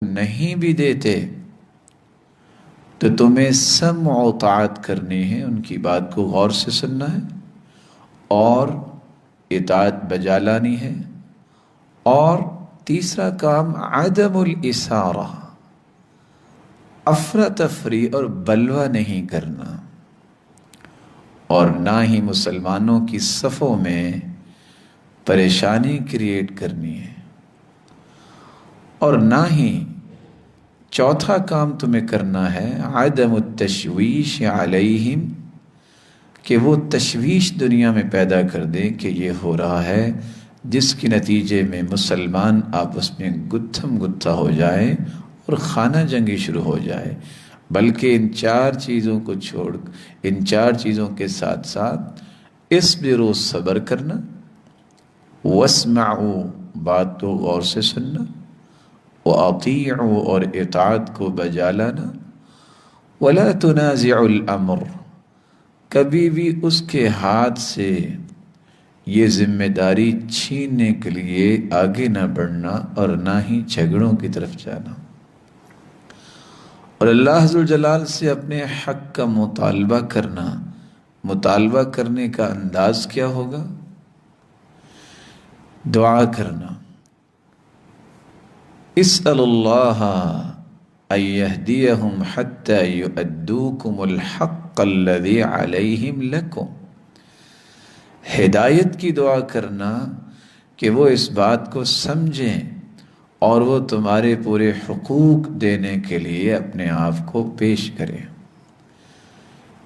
نہیں بھی دیتے تو تمہیں سمع و طاعت کرنی ہے، ان کی بات کو غور سے سننا ہے اور اطاعت بجا لانی ہے۔ اور تیسرا کام عدم الاسارہ، افراتفری اور بلوہ نہیں کرنا، اور نہ ہی مسلمانوں کی صفوں میں پریشانی کریٹ کرنی ہے، اور نہ ہی چوتھا کام تمہیں کرنا ہے عدم التشویش علیہم، کہ وہ تشویش دنیا میں پیدا کر دیں کہ یہ ہو رہا ہے، جس کے نتیجے میں مسلمان آپس میں گتھم گتھا ہو جائے اور خانہ جنگی شروع ہو جائے، بلکہ ان چار چیزوں کو چھوڑ، ان چار چیزوں کے ساتھ ساتھ اصبروا، صبر کرنا، واسمعوا، بات کو غور سے سننا، وَأَطِيعُوا، اور اطاعت کو بجا لانا، وَلَا تُنَازِعُوا الْأَمْرَ، کبھی بھی اس کے ہاتھ سے یہ ذمہ داری چھیننے کے لیے آگے نہ بڑھنا اور نہ ہی جھگڑوں کی طرف جانا۔ اور اللہ ذوالجلال سے اپنے حق کا مطالبہ کرنا، مطالبہ کرنے کا انداز کیا ہوگا؟ دعا کرنا، اسأل اللہ ان یہدیہم حتی یؤدوکم الحق الذی علیہم لکم، ہدایت کی دعا کرنا کہ وہ اس بات کو سمجھیں اور وہ تمہارے پورے حقوق دینے کے لیے اپنے آپ کو پیش کریں۔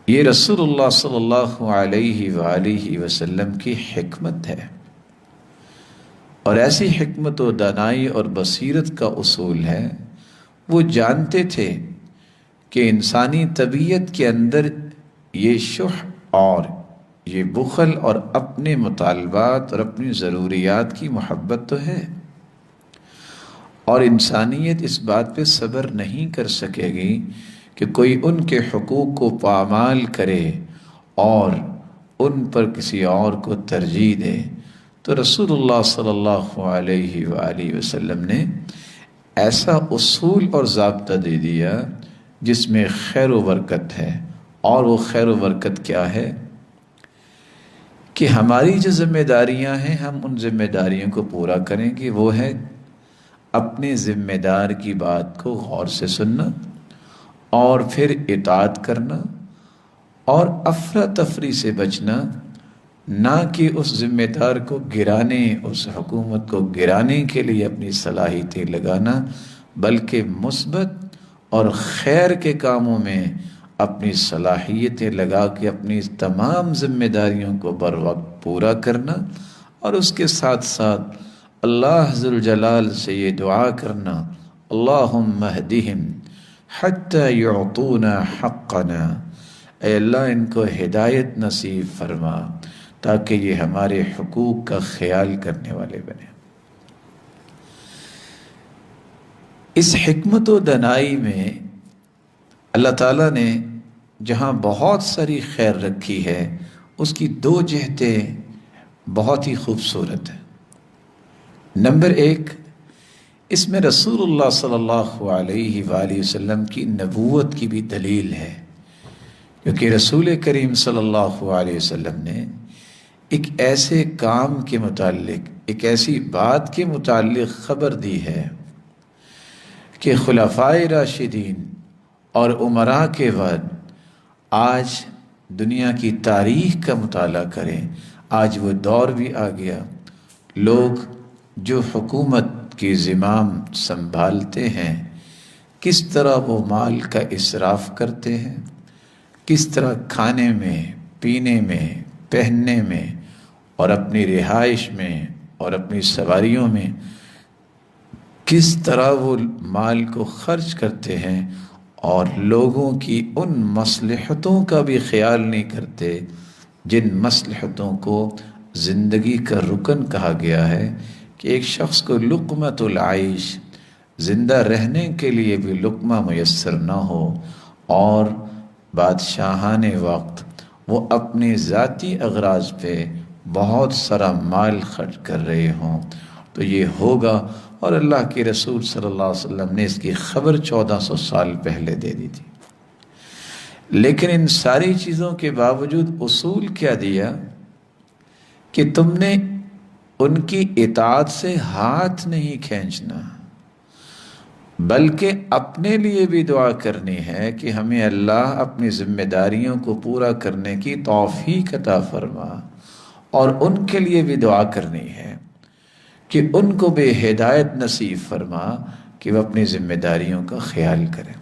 یہ رسول اللہ صلی اللہ علیہ وآلہ وسلم کی حکمت ہے، اور ایسی حکمت و دانائی اور بصیرت کا اصول ہے۔ وہ جانتے تھے کہ انسانی طبیعت کے اندر یہ شح اور یہ بخل اور اپنے مطالبات اور اپنی ضروریات کی محبت تو ہے، اور انسانیت اس بات پہ صبر نہیں کر سکے گی کہ کوئی ان کے حقوق کو پامال کرے اور ان پر کسی اور کو ترجیح دے۔ تو رسول اللہ صلی اللہ علیہ وآلہ وسلم نے ایسا اصول اور ضابطہ دے دیا جس میں خیر و برکت ہے، اور وہ خیر و برکت کیا ہے کہ ہماری جو ذمہ داریاں ہیں ہم ان ذمہ داریوں کو پورا کریں گے۔ وہ ہے اپنے ذمہ دار کی بات کو غور سے سننا اور پھر اطاعت کرنا، اور افراتفری سے بچنا، نہ کہ اس ذمہ دار کو گرانے، اس حکومت کو گرانے کے لیے اپنی صلاحیتیں لگانا، بلکہ مثبت اور خیر کے کاموں میں اپنی صلاحیتیں لگا کے اپنی تمام ذمہ داریوں کو بر وقت پورا کرنا، اور اس کے ساتھ ساتھ اللہ ذوالجلال سے یہ دعا کرنا، اللہم اہدہم حتی یعطونا حقنا، اے اللہ ان کو ہدایت نصیب فرما تاکہ یہ ہمارے حقوق کا خیال کرنے والے بنے۔ اس حکمت و دانائی میں اللہ تعالیٰ نے جہاں بہت ساری خیر رکھی ہے، اس کی دو جہتیں بہت ہی خوبصورت ہیں۔ نمبر ایک، اس میں رسول اللہ صلی اللہ علیہ وآلہ وسلم کی نبوت کی بھی دلیل ہے، کیونکہ رسول کریم صلی اللہ علیہ وسلم نے ایک ایسے کام کے متعلق، ایک ایسی بات کے متعلق خبر دی ہے کہ خلفائے راشدین اور امراء کے بعد آج دنیا کی تاریخ کا مطالعہ کریں، آج وہ دور بھی آ گیا، لوگ جو حکومت کی زمام سنبھالتے ہیں کس طرح وہ مال کا اسراف کرتے ہیں، کس طرح کھانے میں، پینے میں، پہننے میں اور اپنی رہائش میں اور اپنی سواریوں میں کس طرح وہ مال کو خرچ کرتے ہیں، اور لوگوں کی ان مصلحتوں کا بھی خیال نہیں کرتے جن مصلحتوں کو زندگی کا رکن کہا گیا ہے، کہ ایک شخص کو لقمۃ العیش، زندہ رہنے کے لیے بھی لقمہ میسر نہ ہو، اور بادشاہان وقت وہ اپنے ذاتی اغراض پہ بہت سارا مال خرچ کر رہے ہوں، تو یہ ہوگا، اور اللہ کے رسول صلی اللہ علیہ وسلم نے اس کی خبر 1400 سال پہلے دے دی تھی۔ لیکن ان ساری چیزوں کے باوجود اصول کیا دیا کہ تم نے ان کی اطاعت سے ہاتھ نہیں کھینچنا، بلکہ اپنے لیے بھی دعا کرنی ہے کہ ہمیں اللہ اپنی ذمہ داریوں کو پورا کرنے کی توفیق عطا فرما، اور ان کے لیے بھی دعا کرنی ہے کہ ان کو بھی ہدایت نصیب فرما کہ وہ اپنی ذمہ داریوں کا خیال کریں۔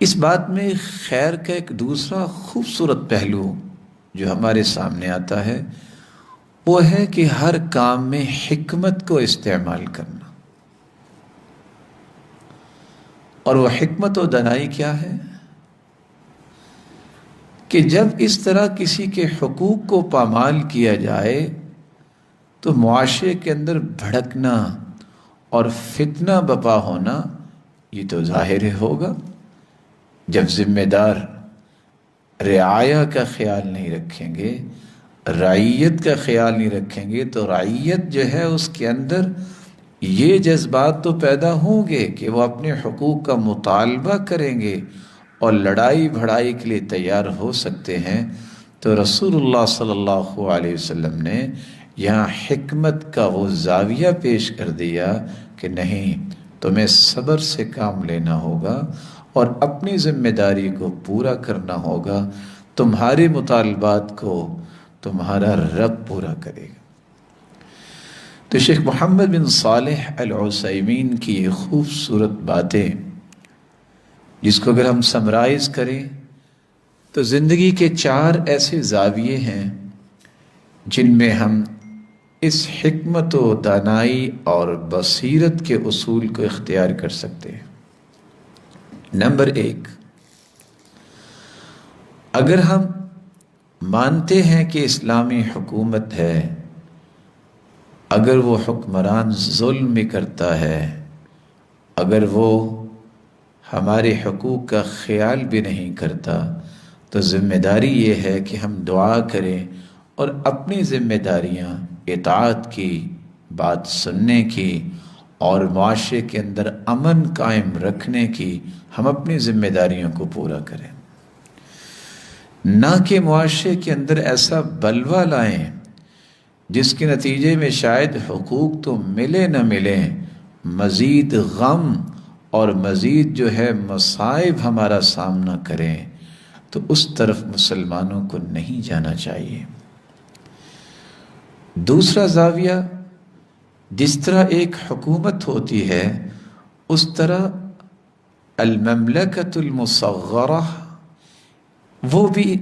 اس بات میں خیر کا ایک دوسرا خوبصورت پہلو جو ہمارے سامنے آتا ہے وہ ہے کہ ہر کام میں حکمت کو استعمال کرنا۔ اور وہ حکمت و دانائی کیا ہے کہ جب اس طرح کسی کے حقوق کو پامال کیا جائے تو معاشرے کے اندر بھڑکنا اور فتنہ بپا ہونا یہ تو ظاہر ہوگا۔ جب ذمہ دار رعایا کا خیال نہیں رکھیں گے، رعیت کا خیال نہیں رکھیں گے، تو رعیت جو ہے اس کے اندر یہ جذبات تو پیدا ہوں گے کہ وہ اپنے حقوق کا مطالبہ کریں گے اور لڑائی بھڑائی کے لیے تیار ہو سکتے ہیں۔ تو رسول اللہ صلی اللہ علیہ وسلم نے یہاں حکمت کا وہ زاویہ پیش کر دیا کہ نہیں، تمہیں صبر سے کام لینا ہوگا اور اپنی ذمہ داری کو پورا کرنا ہوگا۔ تمہارے مطالبات کو تمہارا رب پورا کرے گا۔ تو شیخ محمد بن صالح العثیمین کی یہ خوبصورت باتیں جس کو اگر ہم سمرائز کریں تو زندگی کے 4 ایسے زاویے ہیں جن میں ہم اس حکمت و دانائی اور بصیرت کے اصول کو اختیار کر سکتے ہیں۔ نمبر 1، اگر ہم مانتے ہیں کہ اسلامی حکومت ہے، اگر وہ حکمران ظلم بھی کرتا ہے، اگر وہ ہمارے حقوق کا خیال بھی نہیں کرتا، تو ذمہ داری یہ ہے کہ ہم دعا کریں اور اپنی ذمہ داریاں اطاعت کی، بات سننے کی اور معاشرے کے اندر امن قائم رکھنے کی ہم اپنی ذمہ داریوں کو پورا کریں، نہ کہ معاشرے کے اندر ایسا بلوہ لائیں جس کے نتیجے میں شاید حقوق تو ملے نہ ملیں، مزید غم اور مزید جو ہے مصائب ہمارا سامنا کریں، تو اس طرف مسلمانوں کو نہیں جانا چاہیے۔ دوسرا زاویہ، جس طرح ایک حکومت ہوتی ہے اس طرح المملکۃ المصغرہ وہ بھی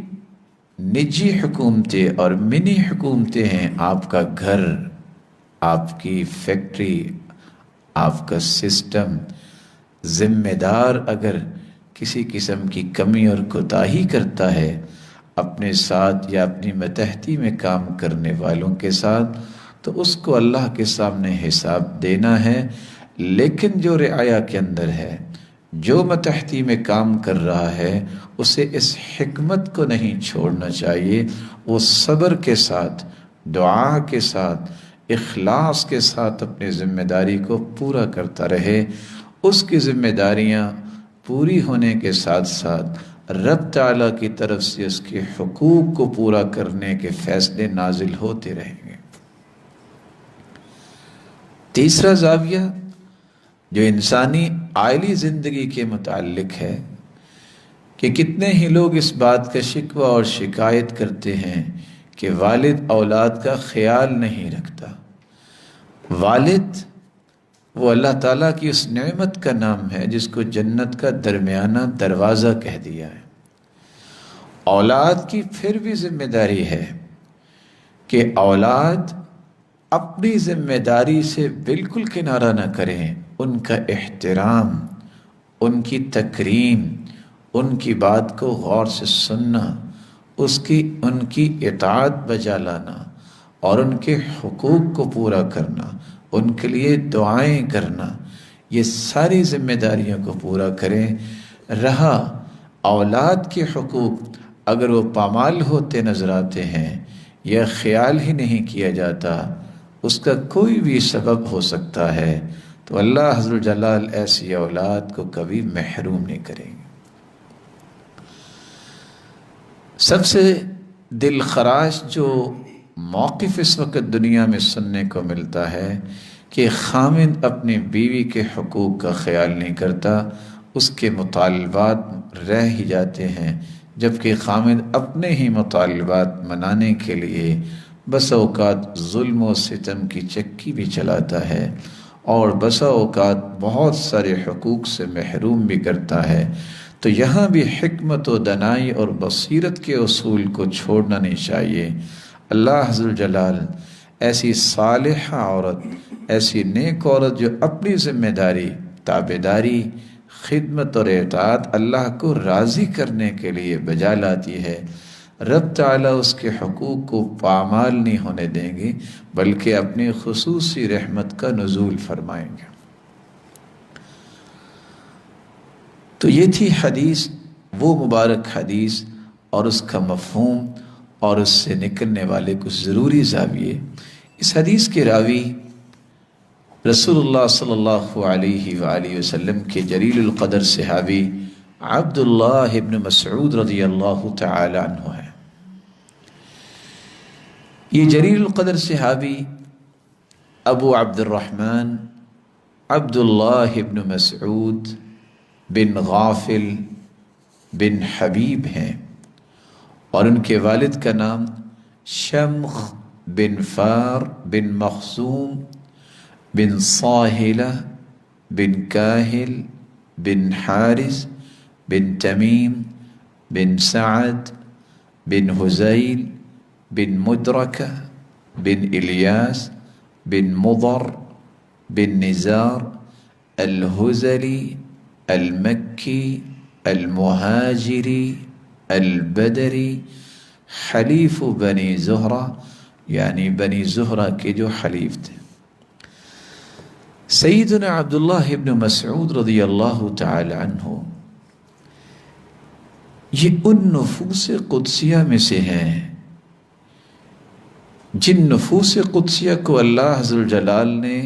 نجی حکومتیں اور منی حکومتیں ہیں۔ آپ کا گھر، آپ کی فیکٹری، آپ کا سسٹم، ذمہ دار اگر کسی قسم کی کمی اور کوتاہی کرتا ہے اپنے ساتھ یا اپنی متحدی میں کام کرنے والوں کے ساتھ، تو اس کو اللہ کے سامنے حساب دینا ہے۔ لیکن جو رعایا کے اندر ہے، جو متحدی میں کام کر رہا ہے، اسے اس حکمت کو نہیں چھوڑنا چاہیے۔ وہ صبر کے ساتھ، دعا کے ساتھ، اخلاص کے ساتھ اپنی ذمہ داری کو پورا کرتا رہے۔ اس کی ذمہ داریاں پوری ہونے کے ساتھ ساتھ رب تعالیٰ کی طرف سے اس کے حقوق کو پورا کرنے کے فیصلے نازل ہوتے رہیں گے۔ تیسرا زاویہ جو انسانی عائلی زندگی کے متعلق ہے کہ کتنے ہی لوگ اس بات کا شکوہ اور شکایت کرتے ہیں کہ والد اولاد کا خیال نہیں رکھتا۔ والد وہ اللہ تعالیٰ کی اس نعمت کا نام ہے جس کو جنت کا درمیانہ دروازہ کہہ دیا ہے۔ اولاد کی پھر بھی ذمہ داری ہے کہ اولاد اپنی ذمہ داری سے بالکل کنارہ نہ کریں، ان کا احترام، ان کی تکریم، ان کی بات کو غور سے سننا، ان کی اطاعت بجا لانا اور ان کے حقوق کو پورا کرنا، ان کے لیے دعائیں کرنا، یہ ساری ذمہ داریوں کو پورا کریں۔ رہا اولاد کے حقوق اگر وہ پامال ہوتے نظر آتے ہیں یا خیال ہی نہیں کیا جاتا، اس کا کوئی بھی سبب ہو سکتا ہے، تو اللہ حضر جلال ایسی اولاد کو کبھی محروم نہیں کریں گے۔ سب سے دل خراش جو موقف اس وقت دنیا میں سننے کو ملتا ہے کہ خامند اپنی بیوی کے حقوق کا خیال نہیں کرتا، اس کے مطالبات رہ ہی جاتے ہیں، جبکہ خامند اپنے ہی مطالبات منانے کے لیے بسا اوقات ظلم و ستم کی چکی بھی چلاتا ہے، اور بسا اوقات بہت سارے حقوق سے محروم بھی کرتا ہے۔ تو یہاں بھی حکمت و دانائی اور بصیرت کے اصول کو چھوڑنا نہیں چاہیے۔ اللہ حضر جلال ایسی صالحہ عورت، ایسی نیک عورت جو اپنی ذمہ داری، تابعداری، خدمت اور اطاعت اللہ کو راضی کرنے کے لیے بجا لاتی ہے، رب تعالیٰ اس کے حقوق کو پامال نہیں ہونے دیں گے، بلکہ اپنی خصوصی رحمت کا نزول فرمائیں گے۔ تو یہ تھی حدیث، وہ مبارک حدیث اور اس کا مفہوم اور اس سے نکلنے والے کچھ ضروری زاویے۔ اس حدیث کے راوی رسول اللہ صلی اللہ علیہ وآلہ وسلم کے جلیل القدر صحابی عبداللہ ابن مسعود رضی اللہ تعالی عنہ ہے۔ یہ جلیل القدر صحابی ابو عبد الرحمن عبداللہ ابن مسعود بن غافل بن حبیب ہیں، اور ان کے والد کا نام شمخ بن فار بن مخزوم بن صاہلہ بن کاہل بن حارث بن تمیم بن سعد بن حزیل بن مدرکہ بن الیاس بن مضر بن نزار الحزلی المکی المہاجری البدری حلیف بنی زہرہ، یعنی بنی زہرہ کے جو حلیف تھے۔ سیدنا عبداللہ ابن مسعود رضی اللہ تعالی عنہ یہ ان نفوس قدسیہ میں سے ہیں جن نفوس قدسیہ کو اللہ حضر جلال نے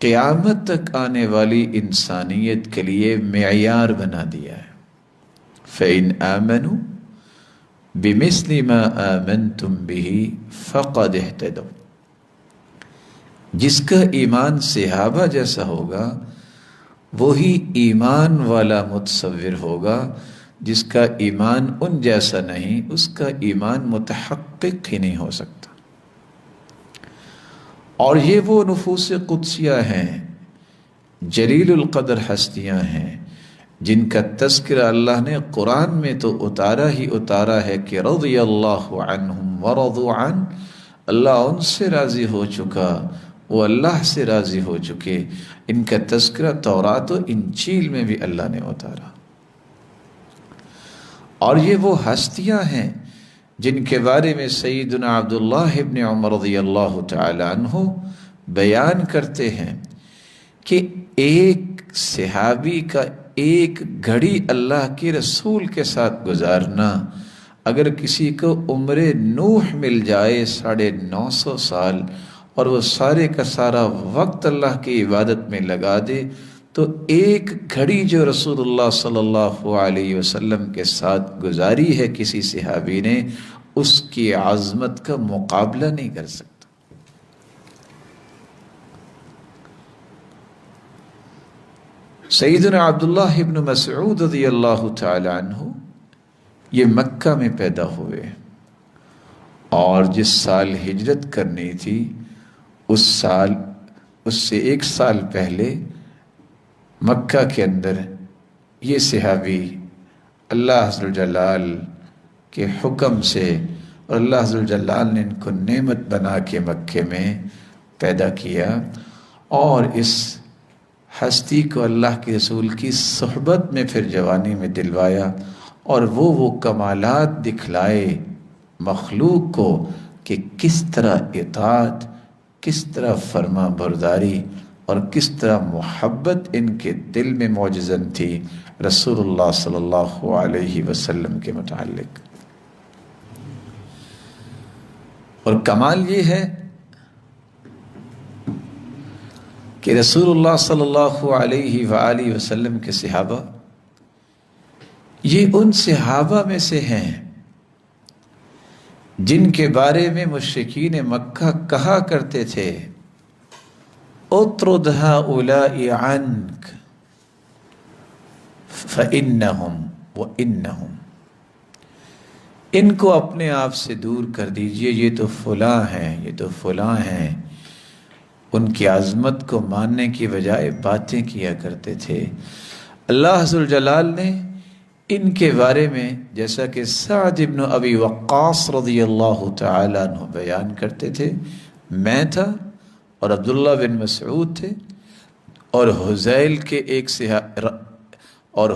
قیامت تک آنے والی انسانیت کے لیے معیار بنا دیا ہے۔ فَإِنْ آمَنُوا بِمِثْلِ مَا آمَنْتُمْ بِهِ فَقَدْ اهْتَدَوْا، جس کا ایمان صحابہ جیسا ہوگا وہی ایمان والا متصور ہوگا، جس کا ایمان ان جیسا نہیں اس کا ایمان متحقق ہی نہیں ہو سکتا۔ اور یہ وہ نفوس قدسیہ ہیں، جلیل القدر ہستیاں ہیں، جن کا تذکرہ اللہ نے قرآن میں تو اتارا ہی اتارا ہے کہ رضی اللہ عنہم ورضوا عنہ، اللہ ان سے راضی ہو چکا، وہ اللہ سے راضی ہو چکے۔ ان کا تذکرہ تورات و انجیل میں بھی اللہ نے اتارا۔ اور یہ وہ ہستیاں ہیں جن کے بارے میں سیدنا عبداللہ ابن عمر رضی اللہ تعالی عنہ بیان کرتے ہیں کہ ایک صحابی کا ایک گھڑی اللہ کے رسول کے ساتھ گزارنا، اگر کسی کو عمر نوح مل جائے 950 سال، اور وہ سارے کا سارا وقت اللہ کی عبادت میں لگا دے، تو ایک گھڑی جو رسول اللہ صلی اللہ علیہ وسلم کے ساتھ گزاری ہے کسی صحابی نے، اس کی عظمت کا مقابلہ نہیں کر سکتا۔ سیدنا عبداللہ ابن مسعود رضی اللہ تعالی عنہ یہ مکہ میں پیدا ہوئے، اور جس سال ہجرت کرنی تھی اس سے 1 سال پہلے مکہ کے اندر یہ صحابی اللہ حضر جلال کے حکم سے، اور اللہ حضر جلال نے ان کو نعمت بنا کے مکے میں پیدا کیا، اور اس ہستی کو اللہ کے رسول کی صحبت میں پھر جوانی میں دلوایا، اور وہ کمالات دکھلائے مخلوق کو کہ کس طرح اطاعت، کس طرح فرما برداری اور کس طرح محبت ان کے دل میں موجزن تھی رسول اللہ صلی اللہ علیہ وسلم کے متعلق۔ اور کمال یہ ہے کہ رسول اللہ صلی اللہ علیہ وآلہ وسلم کے صحابہ یہ ان صحابہ میں سے ہیں جن کے بارے میں مشرکین مکہ کہا کرتے تھے اطرد هؤلاء عنک فإنہم وإنہم، ان کو اپنے آپ سے دور کر دیجئے، یہ تو فلاں ہیں، یہ تو فلاں ہیں۔ ان کی عظمت کو ماننے کی بجائے باتیں کیا کرتے تھے۔ اللہ ذوالجلال نے ان کے بارے میں، جیسا کہ سعد بن ابی وقاص رضی اللہ تعالیٰ عنہ بیان کرتے تھے، میں تھا اور عبداللہ بن مسعود تھے اور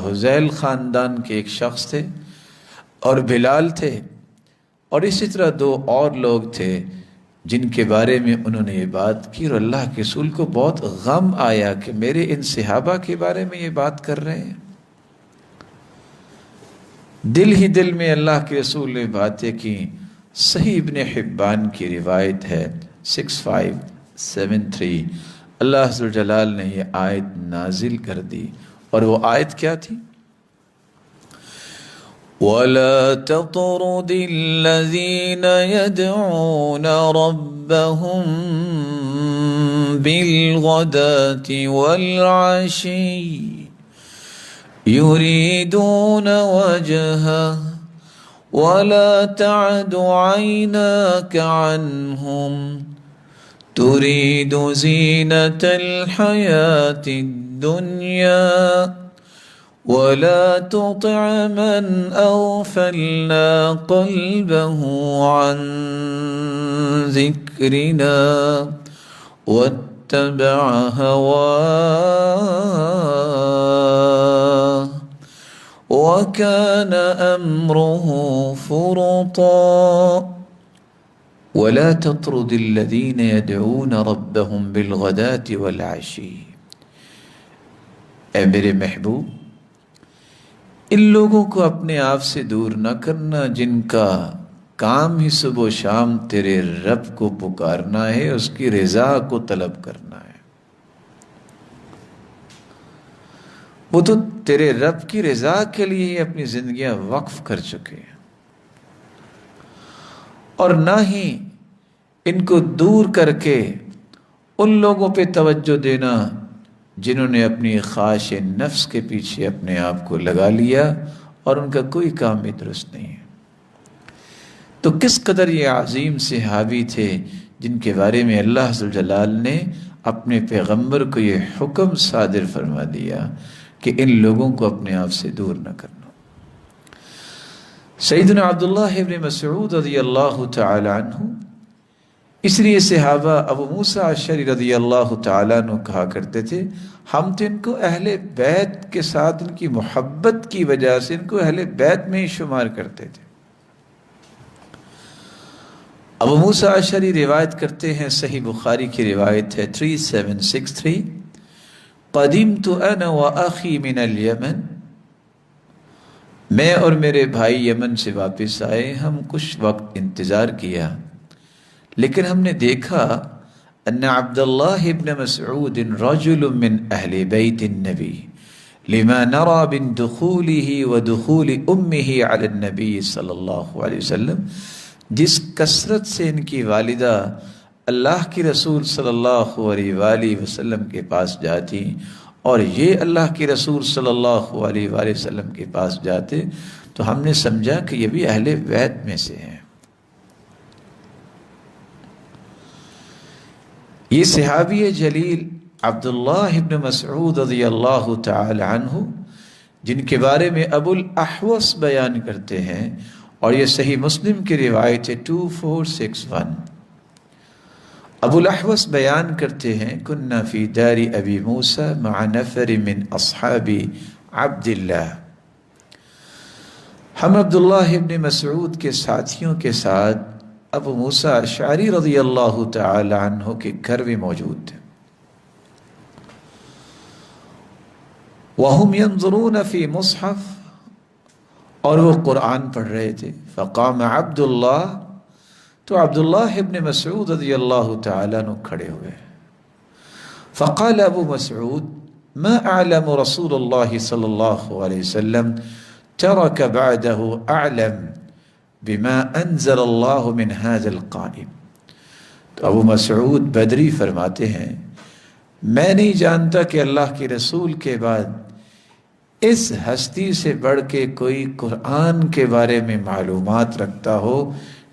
حذیل خاندان کے ایک شخص تھے اور بلال تھے، اور اسی طرح دو اور لوگ تھے جن کے بارے میں انہوں نے یہ بات کی، اور اللہ کے رسول کو بہت غم آیا کہ میرے ان صحابہ کے بارے میں یہ بات کر رہے ہیں۔ دل ہی دل میں اللہ کے رسول نے باتیں کی۔ صحیح ابن حبان کی روایت ہے 6573، اللہ ذوالجلال نے یہ آیت نازل کر دی، اور وہ آیت کیا تھی؟ وَلَا تَطْرُدِ الَّذِينَ يَدْعُونَ رَبَّهُمْ بِالْغَدَاةِ وَالْعَشِيِّ يُرِيدُونَ وَجْهَهُ وَلَا تَعْدُ عَيْنَاكَ عَنْهُمْ تُرِيدُ زِينَةَ الْحَيَاةِ الدُّنْيَا وَلَا تُطِعْ مَنْ أَغْفَلْنَا قَلْبَهُ عَنْ ذِكْرِنَا وَاتَّبَعَ هَوَاهُ وَكَانَ أَمْرُهُ فُرُطًا وَلَا تَطْرُدِ الَّذِينَ يَدْعُونَ رَبَّهُمْ بِالْغَدَاةِ وَالْعَشِيِّ، اے میرے محبوب، ان لوگوں کو اپنے آپ سے دور نہ کرنا جن کا کام ہی صبح و شام تیرے رب کو پکارنا ہے، اس کی رضا کو طلب کرنا ہے۔ وہ تو تیرے رب کی رضا کے لیے ہی اپنی زندگیاں وقف کر چکے ہیں، اور نہ ہی ان کو دور کر کے ان لوگوں پہ توجہ دینا جنہوں نے اپنی خواہش نفس کے پیچھے اپنے آپ کو لگا لیا اور ان کا کوئی کام بھی درست نہیں ہے۔ تو کس قدر یہ عظیم صحابی تھے جن کے بارے میں اللہ ذوالجلال نے اپنے پیغمبر کو یہ حکم صادر فرما دیا کہ ان لوگوں کو اپنے آپ سے دور نہ کرنا۔ سیدنا عبداللہ ابن مسعود رضی اللہ تعالی عنہ، اس لیے صحابہ ابو موسیٰ اشعری رضی اللہ تعالیٰ عنہ کہا کرتے تھے، ہم تو ان کو اہل بیت کے ساتھ ان کی محبت کی وجہ سے ان کو اہل بیت میں ہی شمار کرتے تھے۔ ابو موسیٰ اشعری روایت کرتے ہیں، صحیح بخاری کی روایت ہے 3763، قدمت انا واخی من الیمن، میں اور میرے بھائی یمن سے واپس آئے، ہم کچھ وقت انتظار کیا، لیکن ہم نے دیکھا ان عبداللہ ابن مسعود رجل من اہل بیت النبی لما نرى من دخوله ودخول امه على النبی صلی اللہ علیہ وسلم، جس کثرت سے ان کی والدہ اللہ کی رسول صلی اللہ علیہ وآلہ وسلم کے پاس جاتی اور یہ اللہ کی رسول صلی اللہ علیہ وآلہ وسلم کے پاس جاتے، تو ہم نے سمجھا کہ یہ بھی اہل بیت میں سے ہیں۔ یہ صحابی جلیل عبداللہ ابن مسعود رضی اللہ تعالی عنہ، جن کے بارے میں ابو الاحوص بیان کرتے ہیں، اور یہ صحیح مسلم کی روایت ہے 2461، ابو الاحوص بیان کرتے ہیں، کننا فی دار ابی موسیٰ مع نفر من اصحاب عبداللہ، ہم عبداللہ ابن مسعود کے ساتھیوں کے ساتھ ابو موسیٰ اشعری رضی اللہ تعالی عنہ کے گھر میں موجود تھے، وَهُمْ يَنظُرُونَ فِي مُصْحَفٍ، اور وہ قرآن پڑھ رہے تھے، فقام عبداللہ، تو عبداللہ ابن مسعود رضی اللہ تعالیٰ عنہ کھڑے ہوئے، فقال ابو مسعود ما اعلم رسول اللہ صلی اللہ علیہ وسلم ترک بعدہ اعلم بما انزل اللہ من هذا القائم. تو ابو مسعود بدری فرماتے ہیں میں نہیں جانتا کہ اللہ کے رسول کے بعد اس ہستی سے بڑھ کے کوئی قرآن کے بارے میں معلومات رکھتا ہو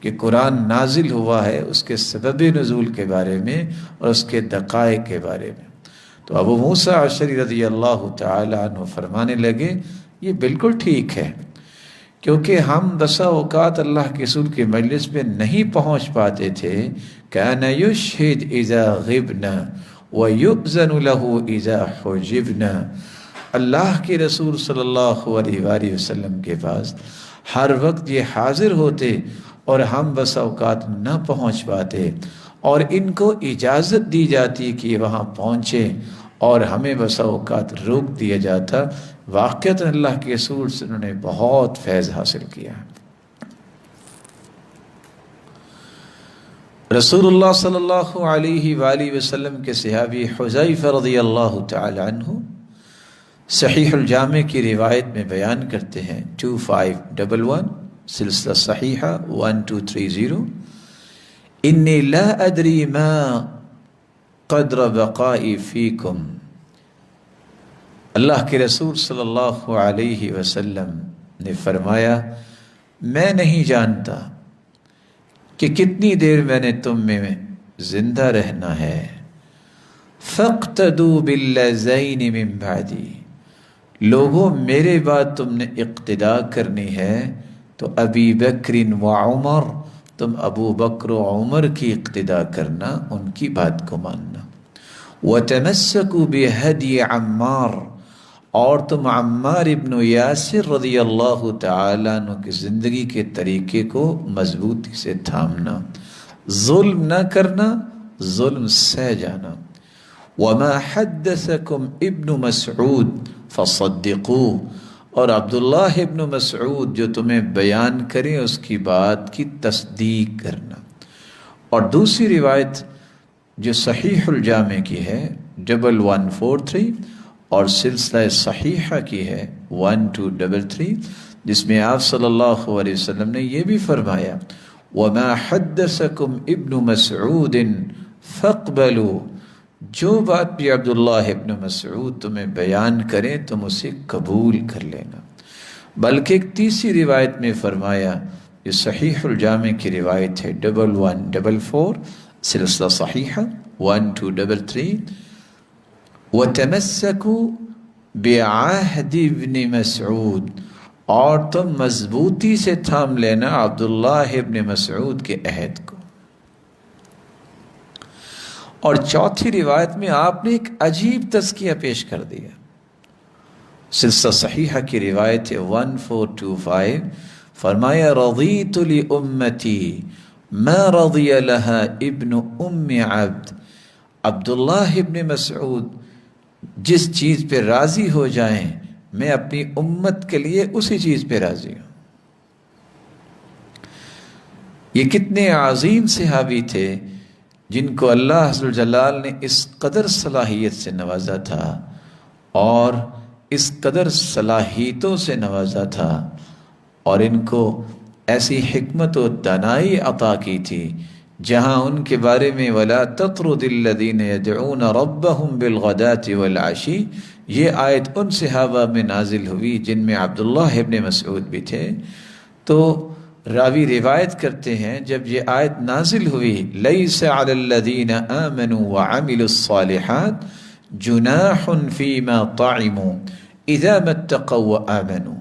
کہ قرآن نازل ہوا ہے، اس کے سبب نزول کے بارے میں اور اس کے دقائق کے بارے میں. تو ابو موسیٰ اشعری رضی اللہ تعالی عنہ فرمانے لگے یہ بالکل ٹھیک ہے، کیونکہ ہم بسا اوقات اللہ کے رسول کے مجلس میں نہیں پہنچ پاتے تھے. کان یشہد اذا غبنا ویؤذن له اذا حجبنا. اللہ کے رسول صلی اللہ علیہ وآلہ وسلم کے پاس ہر وقت یہ حاضر ہوتے اور ہم بس اوقات نہ پہنچ پاتے، اور ان کو اجازت دی جاتی کہ وہاں پہنچے اور ہمیں بس اوقات روک دیا جاتا. واقعتاً اللہ کے رسول سے انہوں نے بہت فیض حاصل کیا. رسول اللہ صلی اللہ علیہ وآلہ وسلم کے صحابی حذیفہ رضی اللہ تعالی عنہ صحیح الجامع کی روایت میں بیان کرتے ہیں 2511 سلسلہ صحیحہ 1230 انی لا ادری ما قدر بقائی فیکم. اللہ کے رسول صلی اللہ علیہ وسلم نے فرمایا میں نہیں جانتا کہ کتنی دیر میں نے تم میں زندہ رہنا ہے. فاقتدوا باللذین من بعدی. لوگوں میرے بعد تم نے اقتداء کرنی ہے تو ابی بکر و عمر، تم ابو بکر و عمر کی اقتداء کرنا، ان کی بات کو ماننا. وتمسکوا بہدی عمار، اور تم عمار ابن یاسر رضی اللہ تعالیٰ عنہ کی زندگی کے طریقے کو مضبوطی سے تھامنا، ظلم نہ کرنا، ظلم سہ جانا. وما حدثکم ابن مسعود فصدقوا، اور عبداللہ ابن مسعود جو تمہیں بیان کریں اس کی بات کی تصدیق کرنا. اور دوسری روایت جو صحیح الجامع کی ہے 1143 اور سلسلہ صحیحہ کی ہے 1233، جس میں آپ صلی اللہ علیہ وسلم نے یہ بھی فرمایا وَمَا حَدَّثَكُمْ ابن مسعود فَاقْبَلُوا. جو بات بھی عبداللہ ابن مسعود تمہیں بیان کریں تم اسے قبول کر لینا. بلکہ ایک تیسری روایت میں فرمایا، یہ صحیح الجامع کی روایت ہے 1144 سلسلہ صحیحہ 1233، وَتَمَسَّكُوا بِعَهْدِ ابن مسعود، اور تم مضبوطی سے تھام لینا عبداللہ ابن مسعود کے عہد کو. اور چوتھی روایت میں آپ نے ایک عجیب تذکیہ پیش کر دیا. سلسلہ صحیحہ کی روایت 1425، فرمایا رضیت لأمتی ما رضی لها ابن ام عبد. عبداللہ ابن مسعود جس چیز پہ راضی ہو جائیں میں اپنی امت کے لیے اسی چیز پہ راضی ہوں. یہ کتنے عظیم صحابی تھے جن کو اللہ عز و جلال نے اس قدر صلاحیت سے نوازا تھا اور اس قدر صلاحیتوں سے نوازا تھا، اور ان کو ایسی حکمت و دانائی عطا کی تھی جہاں ان کے بارے میں وَلَا تَطْرُدِ الَّذِينَ يَدْعُونَ رَبَّهُمْ بِالْغَدَاةِ وَالْعَشِيِّ. یہ آیت ان صحابہ میں نازل ہوئی جن میں عبداللہ ابن مسعود بھی تھے. تو راوی روایت کرتے ہیں جب یہ آیت نازل ہوئی لَيْسَ عَلَى الَّذِينَ آمَنُوا وَعَمِلُوا الصَّالِحَاتِ جُنَاحٌ فِيمَا طَعِمُوا إِذَا مَا اتَّقَوْا وَآمَنُوا.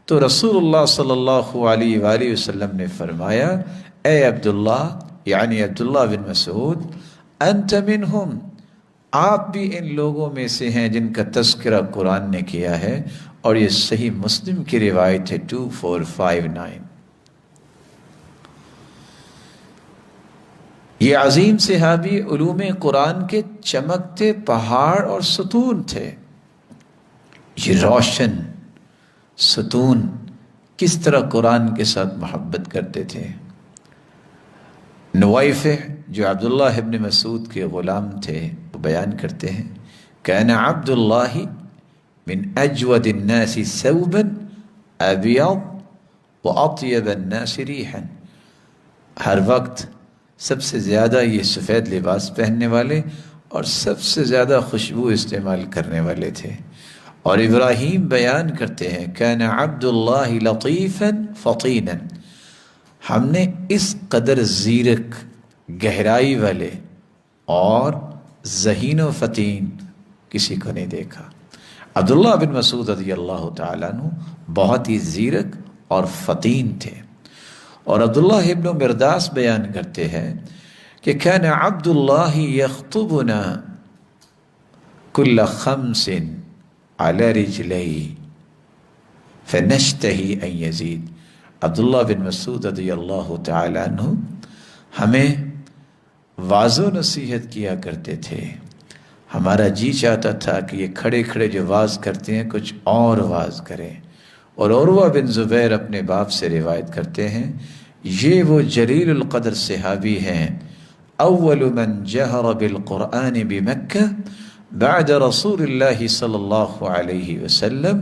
تو رسول اللہ صلی اللہ علیہ وآلہ وسلم نے فرمایا اے عبداللہ، یعنی عبداللہ بن مسعود، انت منہم، آپ بھی ان لوگوں میں سے ہیں جن کا تذکرہ قرآن نے کیا ہے. اور یہ صحیح مسلم کی روایت ہے 2459. یہ عظیم صحابی علوم قرآن کے چمکتے پہاڑ اور ستون تھے. یہ روشن ستون کس طرح قرآن کے ساتھ محبت کرتے تھے. نوائفہ جو عبداللہ ابن مسعود کے غلام تھے وہ بیان کرتے ہیں کان عبد اللہ من اجود الناس ثوبا ابیض واطیب الناس ریحا، ہر وقت سب سے زیادہ یہ سفید لباس پہننے والے اور سب سے زیادہ خوشبو استعمال کرنے والے تھے۔ اور ابراہیم بیان کرتے ہیں کان عبد اللہ لطیفا فطینا، ہم نے اس قدر زیرک، گہرائی والے اور ذہین و فطین کسی کو نہیں دیکھا۔ عبداللہ بن مسعود رضی اللہ تعالیٰ عنہ بہت ہی زیرک اور فطین تھے۔ اور عبداللہ ابن مرداس بیان کرتے ہیں کہ کان عبد اللہ یخطبنا کل خمس علی رجلی فنشتہی ان یزید، عبداللہ بن مسعود رضی اللہ تعالیٰ عنہ ہمیں واضح و نصیحت کیا کرتے تھے، ہمارا جی چاہتا تھا کہ یہ کھڑے کھڑے جو واز کرتے ہیں کچھ اور واز کریں۔ اور عروہ بن زبیر اپنے باپ سے روایت کرتے ہیں یہ وہ جلیل القدر صحابی ہیں، اول من جہر بالقرآن بمکہ بعد رسول اللہ صلی اللہ علیہ وسلم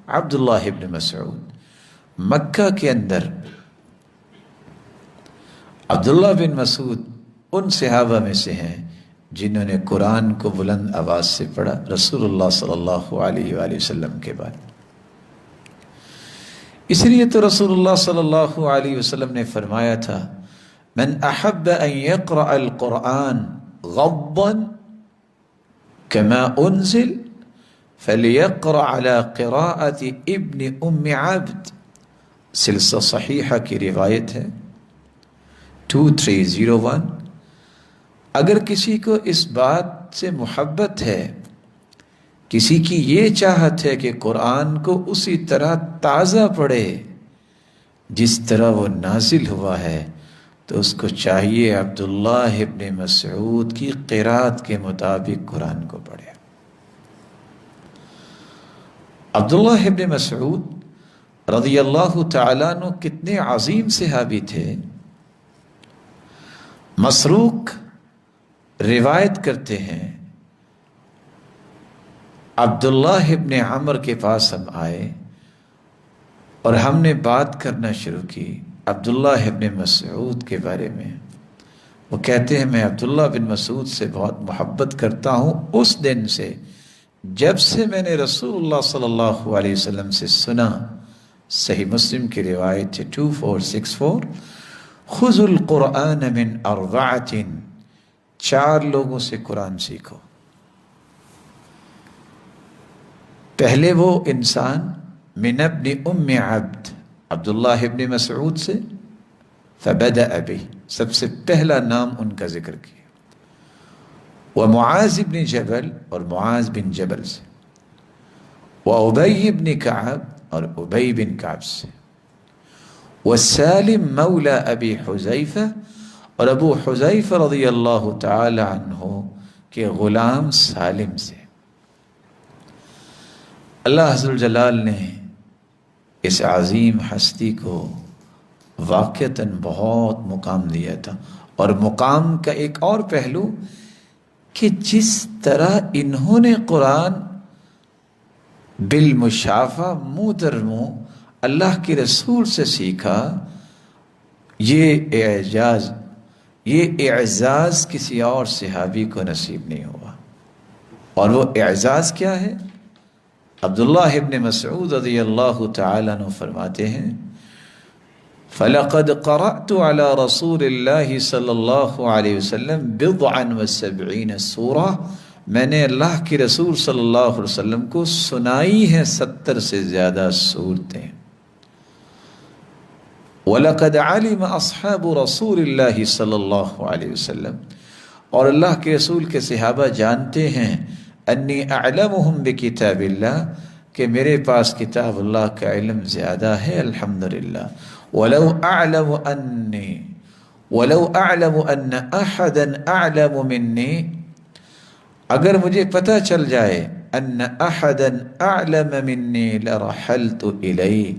عبداللہ ابن مسعود، مکہ کے اندر عبداللہ بن مسعود ان صحابہ میں سے ہیں جنہوں نے قرآن کو بلند آواز سے پڑھا رسول اللہ صلی اللہ علیہ وآلہ وسلم کے بعد۔ اس لیے تو رسول اللہ صلی اللہ علیہ وسلم نے فرمایا تھا من احب ان يقرأ القرآن غضا كما انزل فليقرأ على قراءة ابن ام عبد، سلسلہ صحیحہ کی روایت ہے 2301۔ اگر کسی کو اس بات سے محبت ہے، کسی کی یہ چاہت ہے کہ قرآن کو اسی طرح تازہ پڑھے جس طرح وہ نازل ہوا ہے، تو اس کو چاہیے عبداللہ ابن مسعود کی قرات کے مطابق قرآن کو پڑھے۔ عبداللہ ابن مسعود رضی اللہ تعالیٰ عنہ کتنے عظیم صحابی تھے۔ مسروق روایت کرتے ہیں عبداللہ ابن عمر کے پاس ہم آئے اور ہم نے بات کرنا شروع کی عبداللہ ابن مسعود کے بارے میں۔ وہ کہتے ہیں میں عبداللہ بن مسعود سے بہت محبت کرتا ہوں اس دن سے جب سے میں نے رسول اللہ صلی اللہ علیہ وسلم سے سنا۔ صحیح مسلم کی روایت ہے 2464، خذوا القرآن من اربعۃ، 4 لوگوں سے قرآن سیکھو۔ پہلے وہ انسان من ابن ام عبد، عبداللہ ابن مسعود سے، فبدأ بہ، سب سے پہلا نام ان کا ذکر کیا، ومعاذ بن جبل، اور معاذ بن جبل سے، وابی بن کعب، اور ابی بن کعب سے، وسالم مولا ابی حذیفہ، اور ابو حذیفہ رضی اللہ تعالی عنہ کے غلام سالم سے۔ اللہ عز و جلال نے اس عظیم ہستی کو واقعتاً بہت مقام دیا تھا، اور مقام کا ایک اور پہلو کہ جس طرح انہوں نے قرآن بالمشافہ منہ در منہ اللہ کے رسول سے سیکھا، یہ اعزاز کسی اور صحابی کو نصیب نہیں ہوا۔ اور وہ اعزاز کیا ہے؟ عبداللہ ابن مسعود رضی اللہ تعالیٰ عنہ فرماتے ہیں فَلَقَدْ قَرَأْتُ عَلَى رَسُولِ اللَّهِ صلی اللہ علیہ وسلم بِضْعًا وَسَبْعِينَ سورہ، میں نے اللہ کے رسول صلی اللہ علیہ وسلم کو سنائی ہیں 70 سے زیادہ سورتیں۔ وَلَقَدْ عَلِمَ أَصْحَابُ رَسُولِ اللَّهِ صلی اللہ علیہ وسلم، اور اللہ کے رسول کے صحابہ جانتے ہیں انی اعلمہم بکتاب اللہ، کہ میرے پاس کتاب اللہ کا علم زیادہ ہے الحمدللہ۔ ولو اعلم ان احدا اعلم منی، اگر مجھے پتہ چل جائے ان احدا اعلم منی لرحلت الیہ،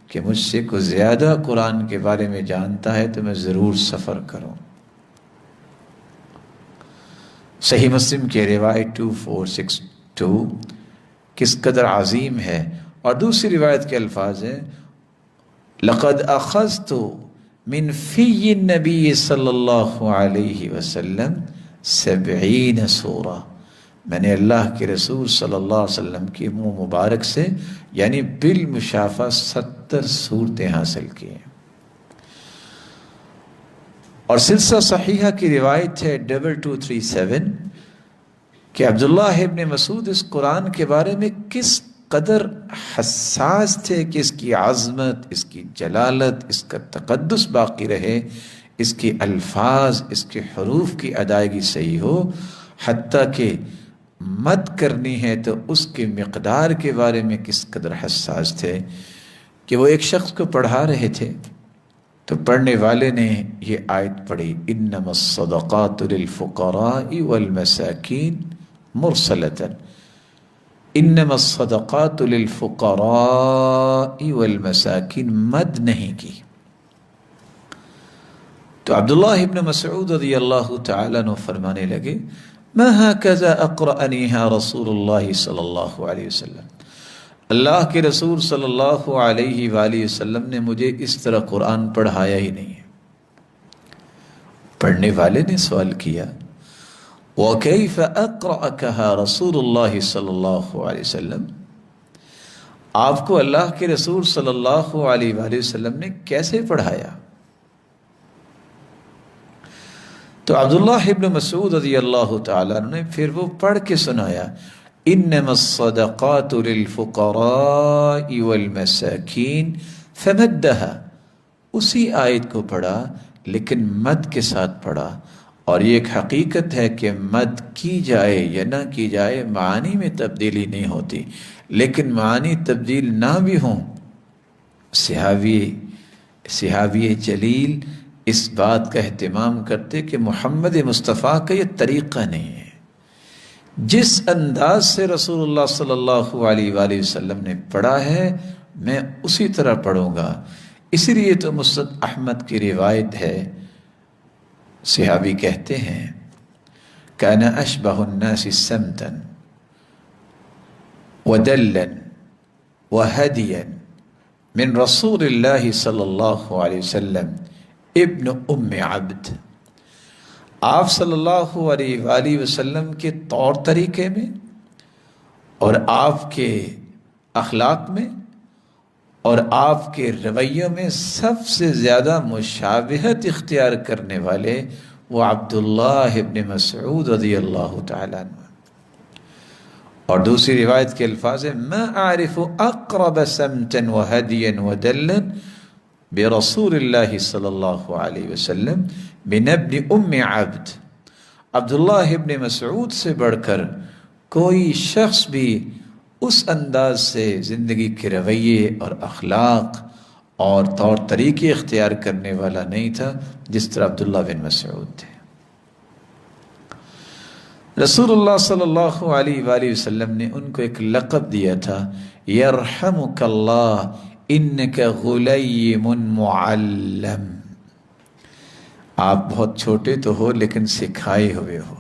کہ مجھ سے کوئی زیادہ قرآن کے بارے میں جانتا ہے تو میں ضرور سفر کروں۔ صحیح مسلم کی روایت 2462 کس قدر عظیم ہے، اور دوسری روایت کے الفاظ ہیں لقد اخذت من فی النبی صلی اللہ علیہ وسلم 70 سورہ، میں نے اللہ کے رسول صلی اللہ علیہ وسلم کی منہ مبارک سے یعنی بالمشافہ 70 سورتیں حاصل کی ہیں۔ اور سلسلہ صحیحہ کی روایت ہے 2237 کہ عبداللہ ابن مسعود اس قرآن کے بارے میں کس قدر حساس تھے کہ اس کی عظمت، اس کی جلالت، اس کا تقدس باقی رہے، اس کے الفاظ، اس کے حروف کی ادائیگی صحیح ہو، حتیٰ کہ مد کرنی ہے تو اس کے مقدار کے بارے میں کس قدر حساس تھے کہ وہ ایک شخص کو پڑھا رہے تھے تو پڑھنے والے نے یہ آیت پڑھی انما الصدقات للفقراء والمساکین مرسلۃ، انما الصدقات للفقراء والمساکین، مد نہیں کی۔ تو عبداللہ ابن مسعود رضی اللہ تعالیٰ عنہ فرمانے لگے ما هكذا اقرأنیہا رسول اللہ صلی اللہ علیہ وسلم، اللہ کے رسول صلی اللہ علیہ وآلہ وسلم نے مجھے اس طرح قرآن پڑھایا ہی نہیں ہے۔ پڑھنے والے نے سوال کیا وَكَيْفَ أَقْرَأَكَهَا رسول اللہ صلی اللہ علیہ وسلم، آپ کو اللہ کے رسول صلی اللہ علیہ وآلہ وسلم نے کیسے پڑھایا؟ تو عبداللہ ابن مسعود رضی اللہ تعالیٰ نے پھر وہ پڑھ کے سنایا انما الصدقات للفقراء والمساکین فمدها، اسی آیت کو پڑھا لیکن مد کے ساتھ پڑھا۔ اور یہ ایک حقیقت ہے کہ مد کی جائے یا نہ کی جائے معانی میں تبدیلی نہیں ہوتی، لیکن معانی تبدیل نہ بھی ہوں، صحابی جلیل اس بات کا اہتمام کرتے کہ محمد مصطفیٰ کا یہ طریقہ نہیں ہے، جس انداز سے رسول اللہ صلی اللہ علیہ وآلہ وسلم نے پڑھا ہے میں اسی طرح پڑھوں گا۔ اسی لیے تو مسند احمد کی روایت ہے، صحابی کہتے ہیں کان اشبہ الناس سمتا ودلا وہدیا من رسول اللہ صلی اللہ علیہ وسلم ابن ام عبد، آپ صلی اللہ علیہ وآلہ وسلم کے طور طریقے میں اور آپ کے اخلاق میں اور آپ کے رویوں میں سب سے زیادہ مشابہت اختیار کرنے والے وہ عبداللہ ابن مسعود رضی اللہ تعالیٰ عنہ۔ اور دوسری روایت کے الفاظ ہیں ما اعرف اقرب سمتا وہدیا ودلا برسول اللہ صلی اللہ علیہ وسلم من ابن ام عبد، عبداللہ ابن مسعود سے بڑھ کر کوئی شخص بھی اس انداز سے زندگی کے رویے اور اخلاق اور طور طریقے اختیار کرنے والا نہیں تھا جس طرح عبداللہ بن مسعود تھے۔ رسول اللہ صلی اللہ علیہ وآلہ وسلم نے ان کو ایک لقب دیا تھا یرحمک اللہ انک غلیم معلم، آپ بہت چھوٹے تو ہو لیکن سکھائے ہوئے ہو۔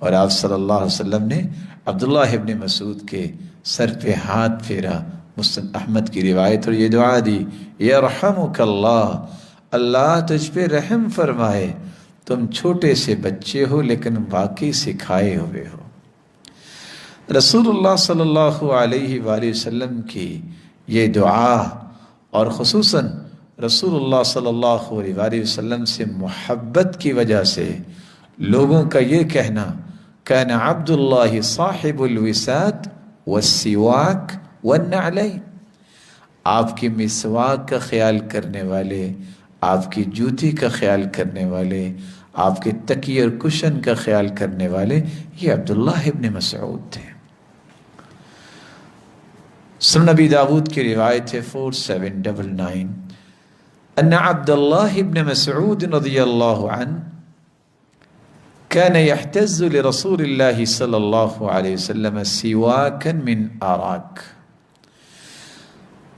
اور آپ صلی اللہ علیہ وسلم نے عبداللہ ابن مسعود کے سر پہ ہاتھ پھیرا، مسند احمد کی روایت، اور یہ دعا دی یرحمک اللہ، اللہ تجھ پہ رحم فرمائے، تم چھوٹے سے بچے ہو لیکن واقعی سکھائے ہوئے ہو۔ رسول اللہ صلی اللہ علیہ وآلہ وسلم کی یہ دعا اور خصوصاً رسول اللہ صلی اللہ علیہ وآلہ وسلم سے محبت کی وجہ سے لوگوں کا یہ کہنا کان عبداللہ صاحب الوساد والسواک والنعلین، آپ کی مسواک کا خیال کرنے والے، آپ کی جوتی کا خیال کرنے والے، آپ کے تکیے اور کشن کا خیال کرنے والے یہ عبداللہ ابن مسعود تھے۔ سنن نبی داود کی روایت ہے 4799 ان عبداللہ ابن مسعود رضی اللہ عنہ كان يحتز لرسول الله صلی اللہ علیہ وسلم سواکا من آراک،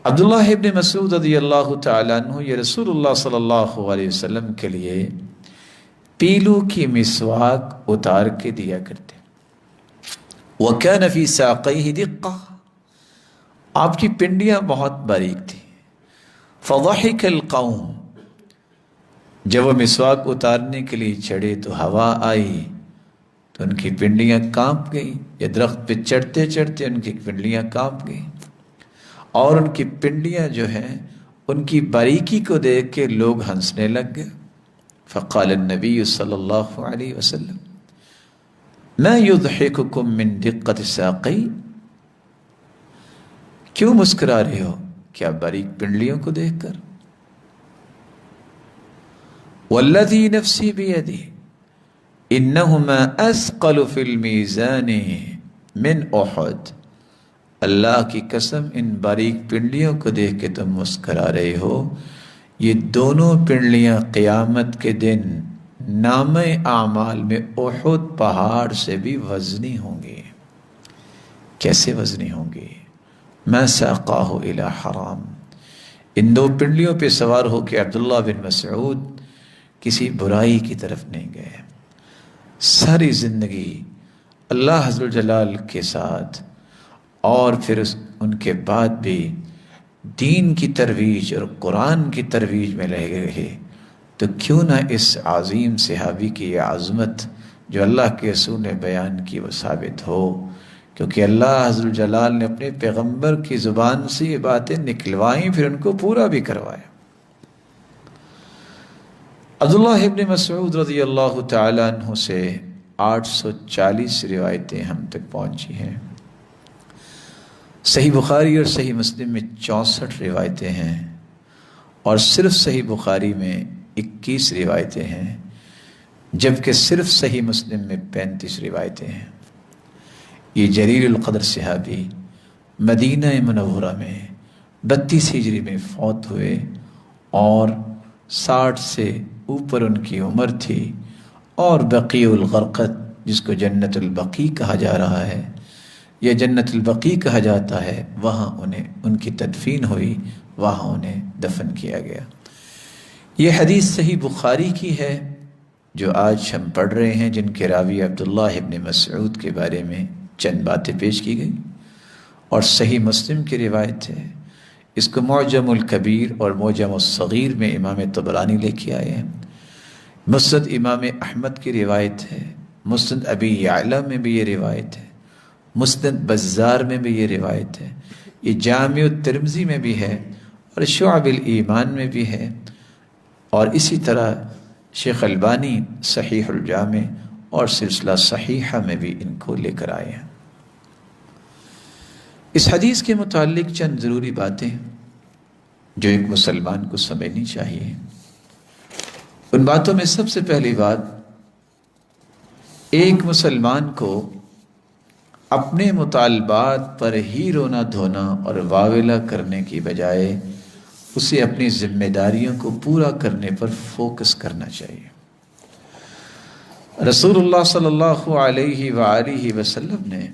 عبداللہ ابن مسعود رضی اللہ تعالیٰ عنہ یہ رسول اللہ صلی اللہ علیہ وسلم کے لیے پیلو کی مسواک اتار کے دیا کرتے. وَكَانَ فِي سَاقَيْهِ دِقَّةٌ، آپ کی پنڈیاں بہت باریک تھی. فَضَحِكَ الْقَوْمُ، جب وہ مسواک اتارنے کے لیے چڑھے تو ہوا آئی تو ان کی پنڈیاں کانپ گئی. یا درخت پہ چڑھتے چڑھتے ان کی پنڈیاں کانپ گئی، اور ان کی پنڈیاں جو ہیں ان کی باریکی کو دیکھ کے لوگ ہنسنے لگ گئے. فقال النبی صلی اللہ علیہ وسلم ما یضحککم من دقت ساقی، کیوں مسکرا رہے ہو کیا باریک پنڈلیوں کو دیکھ کر؟ والذی نفسی بیدی انہما اثقل فی المیزان من احد، اللہ کی قسم ان باریک پنڈلیوں کو دیکھ کے تم مسکرا رہے ہو، یہ دونوں پنڈلیاں قیامت کے دن نامہ اعمال میں احد پہاڑ سے بھی وزنی ہوں گی. کیسے وزنی ہوں گی؟ ما ساقاہ الی حرام، ان دو پنڈلیوں پہ سوار ہو کے عبداللہ بن مسعود کسی برائی کی طرف نہیں گئے. ساری زندگی اللہ عز و جلال کے ساتھ اور پھر ان کے بعد بھی دین کی ترویج اور قرآن کی ترویج میں لگے رہے. تو کیوں نہ اس عظیم صحابی کی یہ عظمت جو اللہ کے رسول نے بیان کی وہ ثابت ہو، کیونکہ اللہ عز و جلال نے اپنے پیغمبر کی زبان سے یہ باتیں نکلوائیں پھر ان کو پورا بھی کروایا. عبداللہ ابن مسعود رضی اللہ تعالیٰ عنہ سے 840 روایتیں ہم تک پہنچی ہیں. صحیح بخاری اور صحیح مسلم میں 64 روایتیں ہیں، اور صرف صحیح بخاری میں 21 روایتیں ہیں، جبکہ صرف صحیح مسلم میں 35 روایتیں ہیں. یہ جلیل القدر صحابی مدینہ منورہ میں 32 ہجری میں فوت ہوئے، اور 60 سے اوپر ان کی عمر تھی، اور بقیع الغرقد جس کو جنت البقیع کہا جا رہا ہے یا جنت البقیع کہا جاتا ہے، وہاں ان کی تدفین ہوئی، وہاں انہیں دفن کیا گیا. یہ حدیث صحیح بخاری کی ہے جو آج ہم پڑھ رہے ہیں، جن کے راوی عبداللہ ابن مسعود کے بارے میں چند باتیں پیش کی گئی، اور صحیح مسلم کی روایت ہے. اس کو معجم الکبیر اور معجم الصغیر میں امام طبرانی لے کے آئے ہیں. مسند امام احمد کی روایت ہے، مسند ابی یعلا میں بھی یہ روایت ہے، مسند بزار میں بھی یہ روایت ہے، یہ جامع الترمذی میں بھی ہے، اور شعب الایمان میں بھی ہے، اور اسی طرح شیخ البانی صحیح الجامع اور سلسلہ صحیحہ میں بھی ان کو لے کر آئے ہیں. اس حدیث کے متعلق چند ضروری باتیں جو ایک مسلمان کو سمجھنی چاہیے. ان باتوں میں سب سے پہلی بات، ایک مسلمان کو اپنے مطالبات پر ہی رونا دھونا اور واویلا کرنے کی بجائے اسے اپنی ذمہ داریوں کو پورا کرنے پر فوکس کرنا چاہیے. رسول اللہ صلی اللہ علیہ وآلہ وسلم نے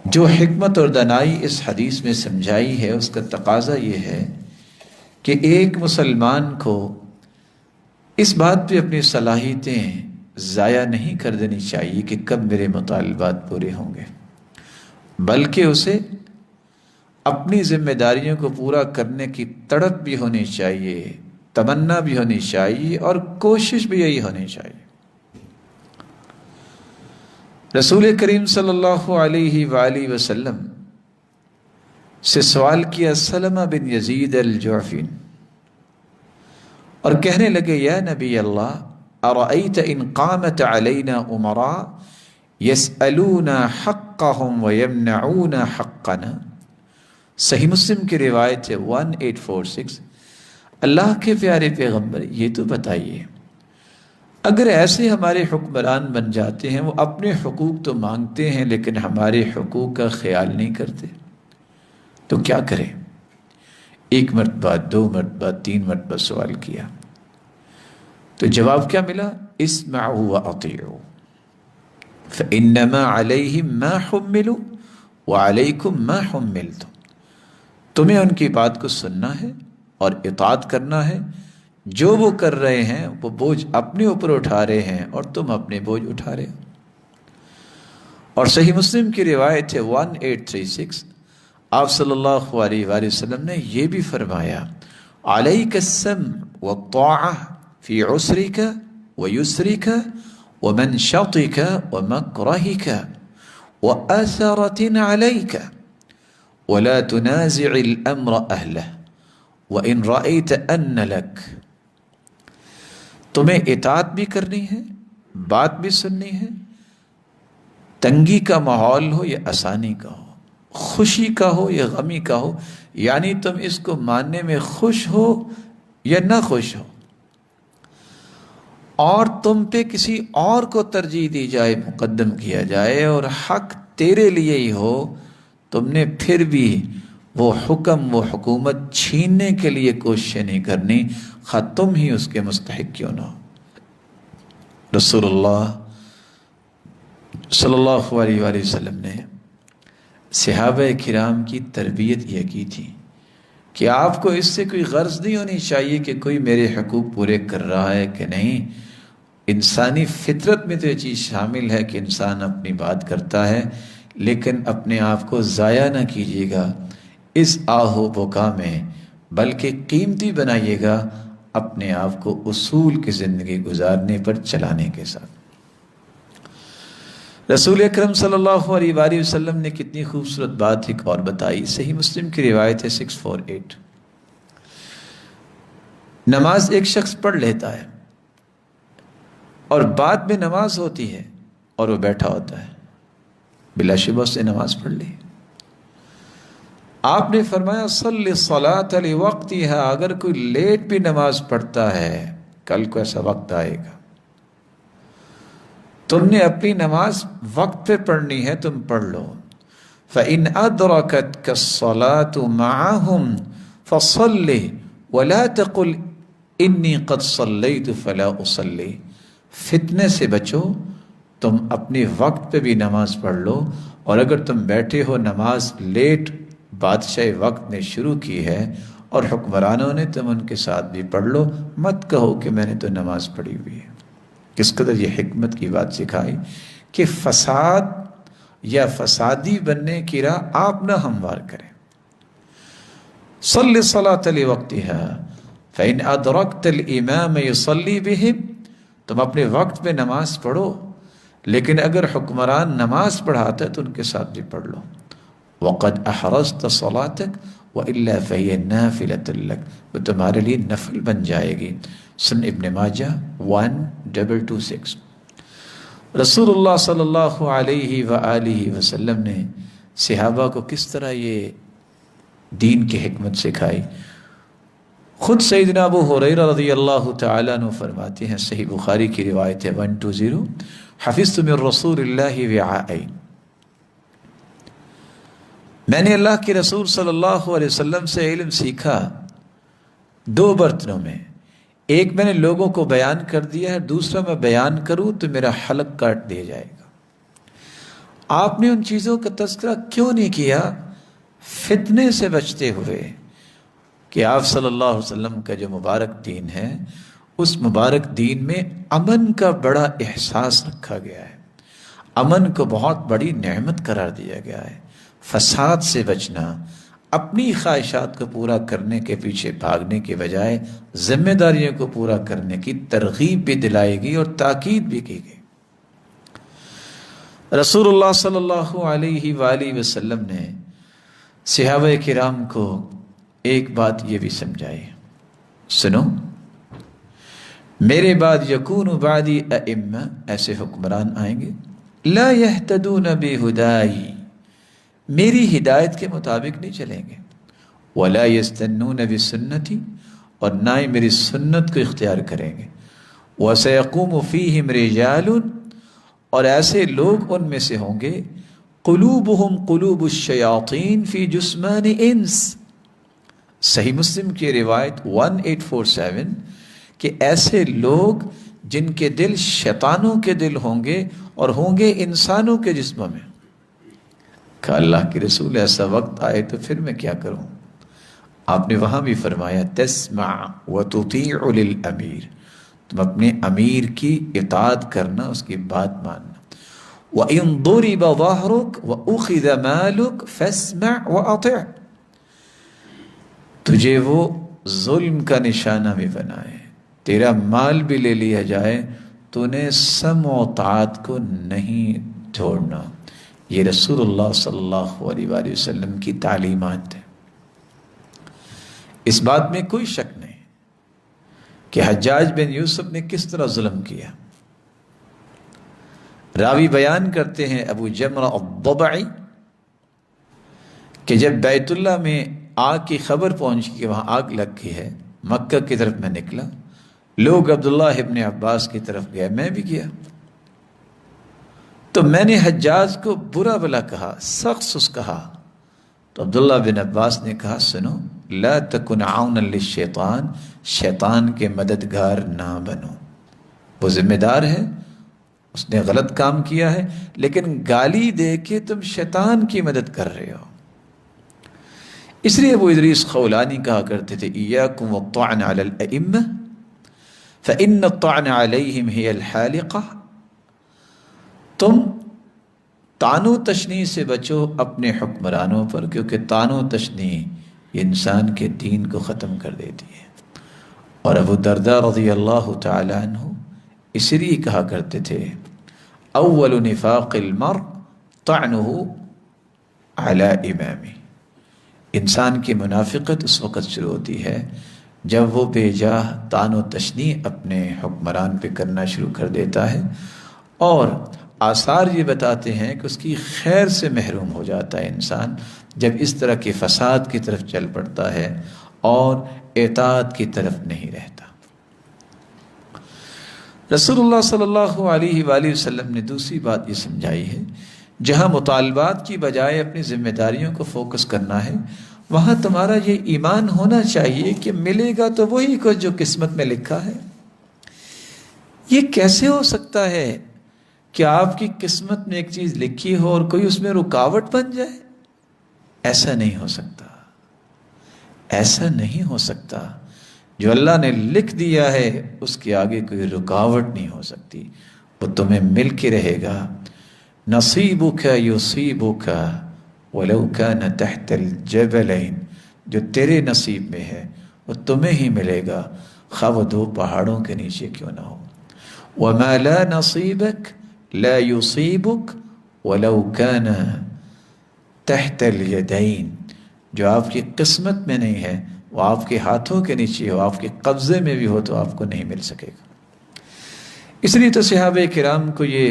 جو حکمت اور دانائی اس حدیث میں سمجھائی ہے، اس کا تقاضا یہ ہے کہ ایک مسلمان کو اس بات پہ اپنی صلاحیتیں ضائع نہیں کر دینی چاہیے کہ کب میرے مطالبات پورے ہوں گے، بلکہ اسے اپنی ذمہ داریوں کو پورا کرنے کی تڑپ بھی ہونی چاہیے، تمنا بھی ہونی چاہیے، اور کوشش بھی یہی ہونی چاہیے. رسول کریم صلی اللہ علیہ وآلہ وسلم سے سوال کیا سلمہ بن یزید الجعفی، اور کہنے لگے یا نبی اللہ ارأیت ان قامت علینا امراء یسألون حقهم ویمنعون حقنا. صحیح مسلم کی روایت ہے 1846. اللہ کے پیارے پیغمبر یہ تو بتائیے، اگر ایسے ہمارے حکمران بن جاتے ہیں، وہ اپنے حقوق تو مانگتے ہیں لیکن ہمارے حقوق کا خیال نہیں کرتے، تو کیا کریں؟ ایک مرتبہ، 2 مرتبہ، 3 مرتبہ سوال کیا تو جواب کیا ملا؟ اسمعوا واطیعوا فانما علیہم ما حملوا وعلیکم ما حملتم. تمہیں ان کی بات کو سننا ہے اور اطاعت کرنا ہے، جو وہ کر رہے ہیں وہ بوجھ اپنے اوپر اٹھا رہے ہیں اور تم اپنے بوجھ اٹھا رہے ہو۔ اور صحیح مسلم کی روایت ہے 1836، آپ صلی اللہ علیہ وآلہ وسلم نے یہ بھی فرمایا، علیک السمع والطاعہ فی عسرک ویسرک ومنشطک ومکرہک وآثرة علیک ولا تنازع الامر اہلہ وَإِن رَأَيْتَ أَنَّ لَكَ، تمہیں اطاعت بھی کرنی ہے، بات بھی سننی ہے، تنگی کا ماحول ہو یا آسانی کا ہو، خوشی کا ہو یا غمی کا ہو، یعنی تم اس کو ماننے میں خوش ہو یا نہ خوش ہو، اور تم پہ کسی اور کو ترجیح دی جائے، مقدم کیا جائے، اور حق تیرے لیے ہی ہو، تم نے پھر بھی وہ حکم وہ حکومت چھیننے کے لیے کوششیں نہیں کرنی، خواہ تم ہی اس کے مستحق کیوں نہ ہو۔ رسول اللہ صلی اللہ علیہ وآلہ وسلم نے صحابہ کرام کی تربیت یہ کی تھی کہ آپ کو اس سے کوئی غرض نہیں ہونی چاہیے کہ کوئی میرے حقوق پورے کر رہا ہے کہ نہیں۔ انسانی فطرت میں تو یہ چیز شامل ہے کہ انسان اپنی بات کرتا ہے، لیکن اپنے آپ کو ضائع نہ کیجیے گا اس آہ و بکا میں، بلکہ قیمتی بنائیے گا اپنے آپ کو اصول کی زندگی گزارنے پر چلانے کے ساتھ۔ رسول اکرم صلی اللہ علیہ وآلہ وسلم نے کتنی خوبصورت بات ایک اور بتائی، صحیح مسلم کی روایت ہے 648، نماز ایک شخص پڑھ لیتا ہے اور بعد میں نماز ہوتی ہے اور وہ بیٹھا ہوتا ہے، بلا شبہ سے نماز پڑھ لی۔ آپ نے فرمایا صلی الصلاۃ لوقتہا، اگر کوئی لیٹ بھی نماز پڑھتا ہے، کل کو ایسا وقت آئے گا، تم نے اپنی نماز وقت پہ پڑھنی ہے، تم پڑھ لو۔ فَإِنْ أَدْرَكَتْكَ الصَّلَاةُ مَعَهُمْ فَصَلِّ وَلَا تَقُلْ إِنِّي قَدْ صَلَّيْتُ فَلَا أُصَلِّ، فتنے سے بچو، تم اپنے وقت پہ بھی نماز پڑھ لو، اور اگر تم بیٹھے ہو نماز لیٹ بادشاہ وقت نے شروع کی ہے اور حکمرانوں نے، تم ان کے ساتھ بھی پڑھ لو، مت کہو کہ میں نے تو نماز پڑھی ہوئی ہے۔ کس قدر یہ حکمت کی بات سکھائی کہ فساد یا فسادی بننے کی راہ آپ نہ ہموار کریں۔ صلی الصلاۃ لوقتها فإن أدركت الإمام يصلي بهم، تم اپنے وقت پہ نماز پڑھو، لیکن اگر حکمران نماز پڑھاتا ہے تو ان کے ساتھ بھی پڑھ لو۔ وقد احرزت صلاتك وإلا فهي نافلة لك، وہ تمہارے لیے نفل بن جائے گی۔ سن ابن ماجہ 1226۔ رسول اللہ صلی اللہ علیہ وآلہ وسلم نے صحابہ کو کس طرح یہ دین کی حکمت سکھائی، خود سیدنا ابو ہریرہ رضی اللہ تعالیٰ عنہ فرماتے ہیں، صحیح بخاری کی روایت ہے 120، حفظت من رسول اللہ وعائین، میں نے اللہ کے رسول صلی اللہ علیہ وسلم سے علم سیکھا دو برتنوں میں، ایک میں نے لوگوں کو بیان کر دیا ہے، دوسرا میں بیان کروں تو میرا حلق کاٹ دیا جائے گا۔ آپ نے ان چیزوں کا تذکرہ کیوں نہیں کیا؟ فتنے سے بچتے ہوئے کہ آپ صلی اللہ علیہ وسلم کا جو مبارک دین ہے، اس مبارک دین میں امن کا بڑا احساس رکھا گیا ہے، امن کو بہت بڑی نعمت قرار دیا گیا ہے۔ فساد سے بچنا، اپنی خواہشات کو پورا کرنے کے پیچھے بھاگنے کے بجائے ذمہ داریوں کو پورا کرنے کی ترغیب بھی دلائی گئی اور تاکید بھی کی گئی۔ رسول اللہ صلی اللہ علیہ وآلہ وسلم نے صحابہ کرام کو ایک بات یہ بھی سمجھائی، سنو، میرے بعد یکون بعدی ائمہ، ایسے حکمران آئیں گے، لا یہتدون بہدائی، میری ہدایت کے مطابق نہیں چلیں گے، ولا یستنون بسنتی، اور نہ ہی میری سنت کو اختیار کریں گے، وسیقوم فیہم رجال، اور ایسے لوگ ان میں سے ہوں گے، قلوبہم قلوب الشیاطین فی جسمان انس، صحیح مسلم کی روایت 1847، کہ ایسے لوگ جن کے دل شیطانوں کے دل ہوں گے اور ہوں گے انسانوں کے جسموں میں۔ کہ اللہ کے رسول ایسا وقت آئے تو پھر میں کیا کروں؟ آپ نے وہاں بھی فرمایا تسمع وتطیع للامیر، تم اپنے امیر کی اطاعت کرنا، اس کی بات ماننا۔ وَإِن ضُرِبَ ظَهْرُكَ وَأُخِذَ مَالُكَ فَاسْمَعْ وَأَطِعْ، تجھے وہ ظلم کا نشانہ بھی بنائے، تیرا مال بھی لے لیا جائے، تو نے سمع و طاعت کو نہیں چھوڑنا۔ یہ رسول اللہ صلی اللہ علیہ وآلہ وسلم کی تعلیمات ہیں۔ اس بات میں کوئی شک نہیں کہ حجاج بن یوسف نے کس طرح ظلم کیا۔ راوی بیان کرتے ہیں ابو جمرہ الضبعی کہ جب بیت اللہ میں آگ کی خبر پہنچی کہ وہاں آگ لگ گئی ہے، مکہ کی طرف میں نکلا، لوگ عبداللہ ابن عباس کی طرف گئے، میں بھی گیا، تو میں نے حجاج کو برا بلا کہا، سخت کہا، تو عبداللہ بن عباس نے کہا سنو، لا تکن عونا للشیطان، شیطان کے مددگار نہ بنو، وہ ذمہ دار ہے، اس نے غلط کام کیا ہے، لیکن گالی دے کے تم شیطان کی مدد کر رہے ہو۔ اس لیے ابو ادریس خولانی کہا کرتے تھے ایاکم والطعن علی الائمہ فإن الطعن علیہم ہی الحالقہ، تم طعن و تشنیع سے بچو اپنے حکمرانوں پر، کیونکہ طعن و تشنیع یہ انسان کے دین کو ختم کر دیتی ہے۔ اور ابو درداء رضی اللہ تعالی عنہ اس لیے کہا کرتے تھے اول نفاق المرء طعنه علی امامہ، انسان کی منافقت اس وقت شروع ہوتی ہے جب وہ بے جاہ طعن و تشنیع اپنے حکمران پہ کرنا شروع کر دیتا ہے، اور آثار یہ بتاتے ہیں کہ اس کی خیر سے محروم ہو جاتا ہے انسان جب اس طرح کے فساد کی طرف چل پڑتا ہے اور اطاعت کی طرف نہیں رہتا۔ رسول اللہ صلی اللہ علیہ وآلہ وسلم نے دوسری بات یہ سمجھائی ہے، جہاں مطالبات کی بجائے اپنی ذمہ داریوں کو فوکس کرنا ہے، وہاں تمہارا یہ ایمان ہونا چاہیے کہ ملے گا تو وہی کچھ جو قسمت میں لکھا ہے۔ یہ کیسے ہو سکتا ہے کہ آپ کی قسمت میں ایک چیز لکھی ہو اور کوئی اس میں رکاوٹ بن جائے؟ ایسا نہیں ہو سکتا، ایسا نہیں ہو سکتا۔ جو اللہ نے لکھ دیا ہے اس کے آگے کوئی رکاوٹ نہیں ہو سکتی، وہ تمہیں مل کے رہے گا۔ نصیبک یصیبک ولو کان تحت الجبلین، جو تیرے نصیب میں ہے وہ تمہیں ہی ملے گا، خواہ وہ دو پہاڑوں کے نیچے کیوں نہ ہو۔ وما لا نصیبک لا یصیبک ولو کان تحت الیدین، جو آپ کی قسمت میں نہیں ہے وہ آپ کے ہاتھوں کے نیچے ہو، آپ کے قبضے میں بھی ہو تو آپ کو نہیں مل سکے گا۔ اس لیے تو صحابہ کرام کو یہ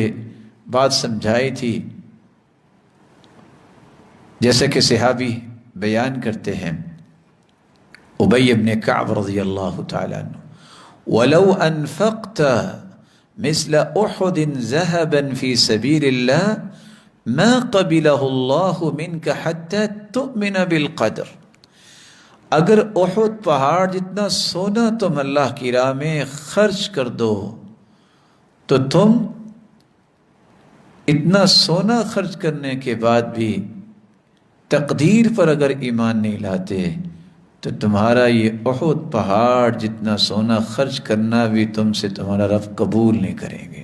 بات سمجھائی تھی، جیسے کہ صحابی بیان کرتے ہیں ابی بن کعب رضی اللہ تعالی عنہ، وَلَوْ أَنفَقْتَ مِثْلَ أُحُدٍ ذَهَبًا فِي سَبِيلِ اللَّهِ مَا قَبِلَهُ اللَّهُ مِنْكَ حَتَّى تُؤْمِنَ بِالْقَدْرِ، اگر احد پہاڑ جتنا سونا تم اللہ کی راہ میں خرچ کر دو تو تم اتنا سونا خرچ کرنے کے بعد بھی تقدیر پر اگر ایمان نہیں لاتے تو تمہارا یہ احد پہاڑ جتنا سونا خرچ کرنا بھی تم سے تمہارا رب قبول نہیں کریں گے۔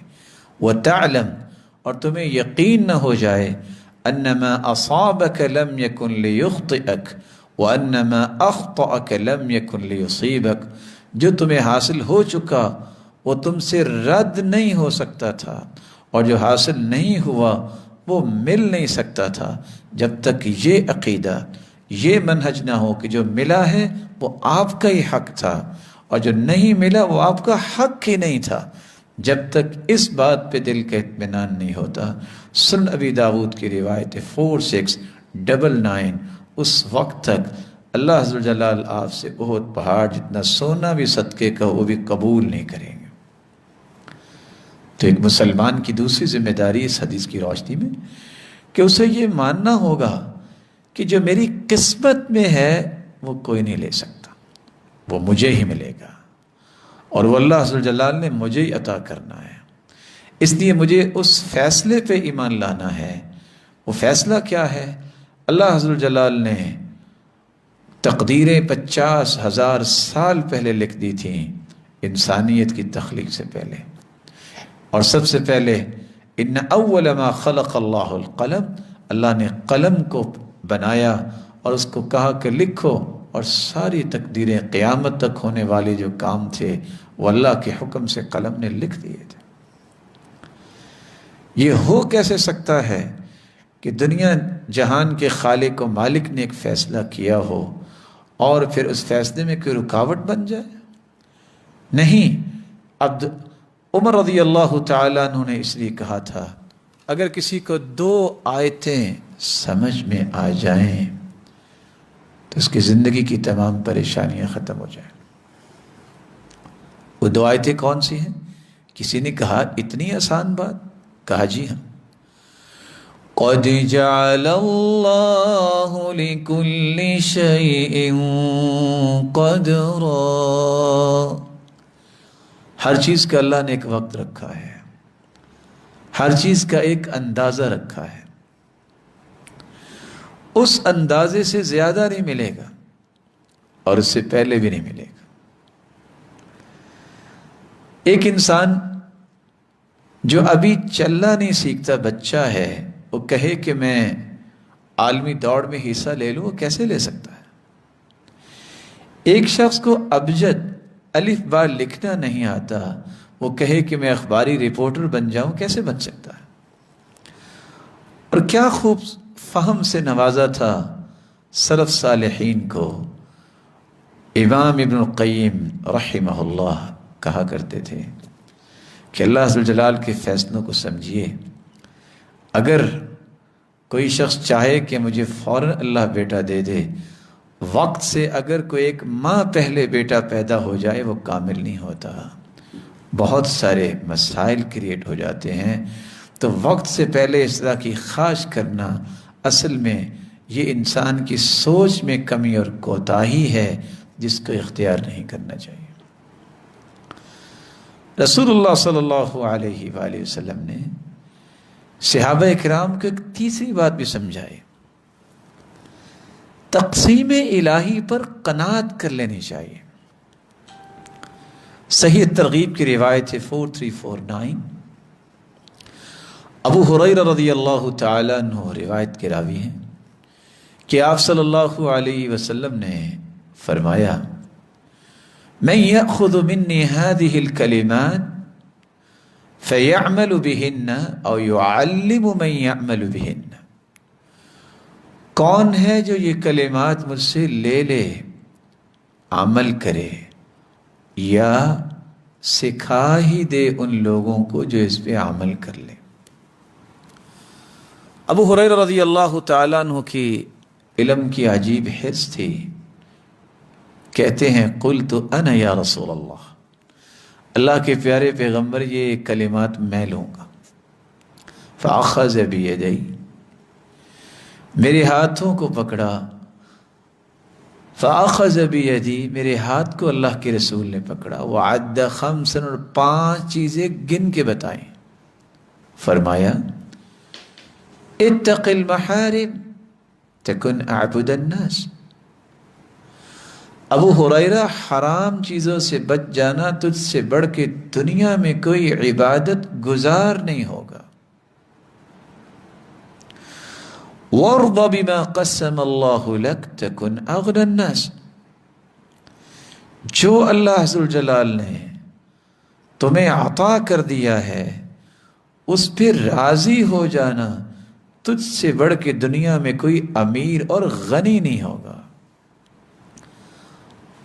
وَتَعْلَمْ، اور تمہیں یقین نہ ہو جائے، أَنَّمَا أَصَابَكَ لَمْ يَكُنْ لِيُخْطِئَكَ وَأَنَّمَا أَخْطَأَكَ لَمْ يَكُنْ لِيُصِيبَكَ، جو تمہیں حاصل ہو چکا وہ تم سے رد نہیں ہو سکتا تھا، اور جو حاصل نہیں ہوا وہ مل نہیں سکتا تھا، جب تک یہ عقیدہ، یہ منہج نہ ہو کہ جو ملا ہے وہ آپ کا ہی حق تھا اور جو نہیں ملا وہ آپ کا حق ہی نہیں تھا۔ جب تک اس بات پہ دل کا اطمینان نہیں ہوتا، سنن ابی داود کی روایت 4699، اس وقت تک اللہ عز و جلال آپ سے بہت پہاڑ جتنا سونا بھی صدقے کا وہ بھی قبول نہیں کریں گے۔ تو ایک مسلمان کی دوسری ذمہ داری اس حدیث کی روشنی میں کہ اسے یہ ماننا ہوگا کہ جو میری قسمت میں ہے وہ کوئی نہیں لے سکتا، وہ مجھے ہی ملے گا، اور وہ اللہ عز و جلال نے مجھے ہی عطا کرنا ہے۔ اس لیے مجھے اس فیصلے پہ ایمان لانا ہے۔ وہ فیصلہ کیا ہے؟ اللہ عز و جلال نے تقدیریں 50,000 سال پہلے لکھ دی تھیں انسانیت کی تخلیق سے پہلے. اور سب سے پہلے ان اول ما خلق اللہ القلم، اللہ نے قلم کو بنایا اور اس کو کہا کہ لکھو، اور ساری تقدیریں قیامت تک ہونے والے جو کام تھے وہ اللہ کے حکم سے قلم نے لکھ دیے تھے. یہ ہو کیسے سکتا ہے کہ دنیا جہان کے خالق و مالک نے ایک فیصلہ کیا ہو اور پھر اس فیصلے میں کوئی رکاوٹ بن جائے؟ نہیں. عمر رضی اللہ تعالیٰ عنہ نے اس لیے کہا تھا اگر کسی کو 2 آیتیں سمجھ میں آ جائیں تو اس کی زندگی کی تمام پریشانیاں ختم ہو جائیں. وہ 2 آیتیں کون سی ہیں؟ کسی نے کہا اتنی آسان بات؟ کہا جی ہاں، قَدْ جَعَلَ اللَّهُ لِكُلِّ شَيْءٍ قَدْرًا. ہر چیز کا اللہ نے ایک وقت رکھا ہے، ہر چیز کا ایک اندازہ رکھا ہے. اس اندازے سے زیادہ نہیں ملے گا اور اس سے پہلے بھی نہیں ملے گا. ایک انسان جو ابھی چلنا نہیں سیکھتا بچہ ہے، وہ کہے کہ میں عالمی دوڑ میں حصہ لے لوں، وہ کیسے لے سکتا ہے؟ ایک شخص کو ابجد الف با لکھنا نہیں آتا، وہ کہے کہ میں اخباری رپورٹر بن جاؤں، کیسے بن سکتا ہے؟ اور کیا خوب فہم سے نوازا تھا سلف صالحین کو. امام ابن القیم رحمہ اللہ کہا کرتے تھے کہ اللہ عز و جلال کے فیصلوں کو سمجھیے. اگر کوئی شخص چاہے کہ مجھے فوراً اللہ بیٹا دے دے، وقت سے اگر کوئی 1 ماہ پہلے بیٹا پیدا ہو جائے وہ کامل نہیں ہوتا. بہت سارے مسائل کریٹ ہو جاتے ہیں. تو وقت سے پہلے اس طرح کی خواہش کرنا اصل میں یہ انسان کی سوچ میں کمی اور کوتاہی ہے جس کو اختیار نہیں کرنا چاہیے. رسول اللہ صلی اللہ علیہ وآلہ وسلم نے صحابہ کرام کو ایک تیسری بات بھی سمجھائی. تقسیم الہی پر قناعت کر لینی چاہیے. صحیح ترغیب کی روایت ہے 4349. ابو ہریرہ رضی اللہ تعالی عنہ روایت کے راوی ہیں کہ آپ صلی اللہ علیہ وسلم نے فرمایا من یأخذ منی هذه الکلمات فیعمل بہن او یعلم من یعمل بہن. کون ہے جو یہ کلمات مجھ سے لے لے، عمل کرے یا سکھا ہی دے ان لوگوں کو جو اس پہ عمل کر لے. ابو ہریرہ رضی اللہ تعالیٰ عنہ کی علم کی عجیب حرص تھی. کہتے ہیں قلت انا یا رسول اللہ، اللہ کے پیارے پیغمبر یہ کلمات میں لوں گا. فاخذ بیدی، میرے ہاتھوں کو پکڑا. فاخذ بیدی، میرے ہاتھ کو اللہ کے رسول نے پکڑا. وعد خمسا، اور 5 چیزیں گن کے بتائیں. فرمایا اتق المحارم تکن اعبد الناس. ابو ہریرہ، حرام چیزوں سے بچ جانا تجھ سے بڑھ کے دنیا میں کوئی عبادت گزار نہیں ہوگا. وارض بما قسم اللہ لک تکن اغنى الناس. جو اللہ عز و جلال نے تمہیں عطا کر دیا ہے اس پہ راضی ہو جانا، تجھ سے بڑھ کے دنیا میں کوئی امیر اور غنی نہیں ہوگا.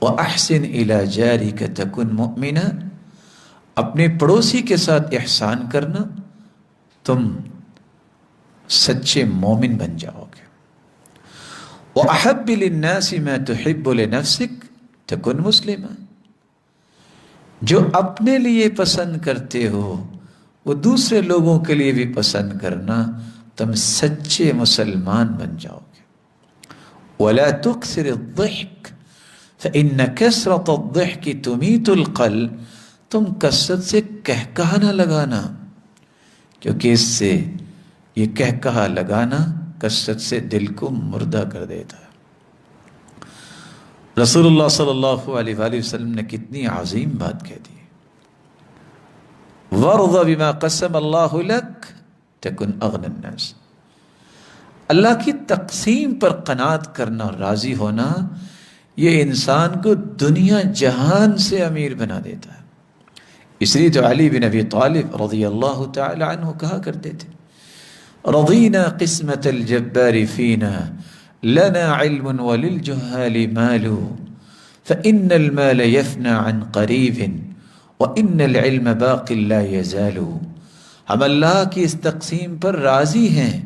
وَأَحْسِنْ إِلَى جَارِكَ تَكُنْ مُؤْمِنًا، اپنے پڑوسی کے ساتھ احسان کرنا، تم سچے مومن بن جاؤ گے. وَأَحَبِّ لِلنَّاسِ مَا تُحِبُّ لِنَفْسِكَ تَكُنْ مُسْلِمًا. جو اپنے لیے پسند کرتے ہو وہ دوسرے لوگوں کے لیے بھی پسند کرنا، تم سچے مسلمان بن جاؤ گے. وَلَا تُكْثِرِ الضِّحْكَ فَإِنَّ كَثْرَةَ الضِّحْكِ تُمِيتُ الْقَلْبَ. تم کثرت سے کہکہا نہ لگانا، کیونکہ اس سے یہ کہکہا لگانا کثرت سے دل کو مردہ کر دیتا ہے. رسول اللہ صلی اللہ علیہ وآلہ وسلم نے کتنی عظیم بات کہہ دی، وَارْضَ بِمَا قَسَّمَ اللَّهُ لَكَ تَكُنْ أَغْنَى النَّاسِ۔ اللہ کی تقسیم پر قناعت کرنا اور راضی ہونا، یہ انسان کو دنیا جہان سے امیر بنا دیتا ہے۔ اس لیے تو علی بن ابی طالب رضی اللہ تعالی عنہ کہا کرتے تھے، رضینا قسمت الجبار فینا لنا علم وللجہال مال فإن المال يفنى عن قریب وإن العلم باق لا يزال۔ ہم اللہ کی اس تقسیم پر راضی ہیں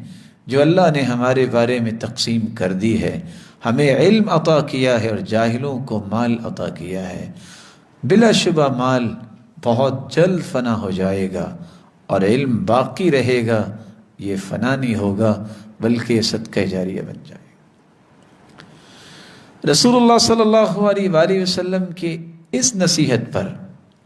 جو اللہ نے ہمارے بارے میں تقسیم کر دی ہے۔ ہمیں علم عطا کیا ہے اور جاہلوں کو مال عطا کیا ہے۔ بلا شبہ مال بہت جلد فنا ہو جائے گا اور علم باقی رہے گا، یہ فنا نہیں ہوگا بلکہ صدقہ جاریہ بن جائے گا۔ رسول اللہ صلی اللہ علیہ وآلہ وسلم کی اس نصیحت پر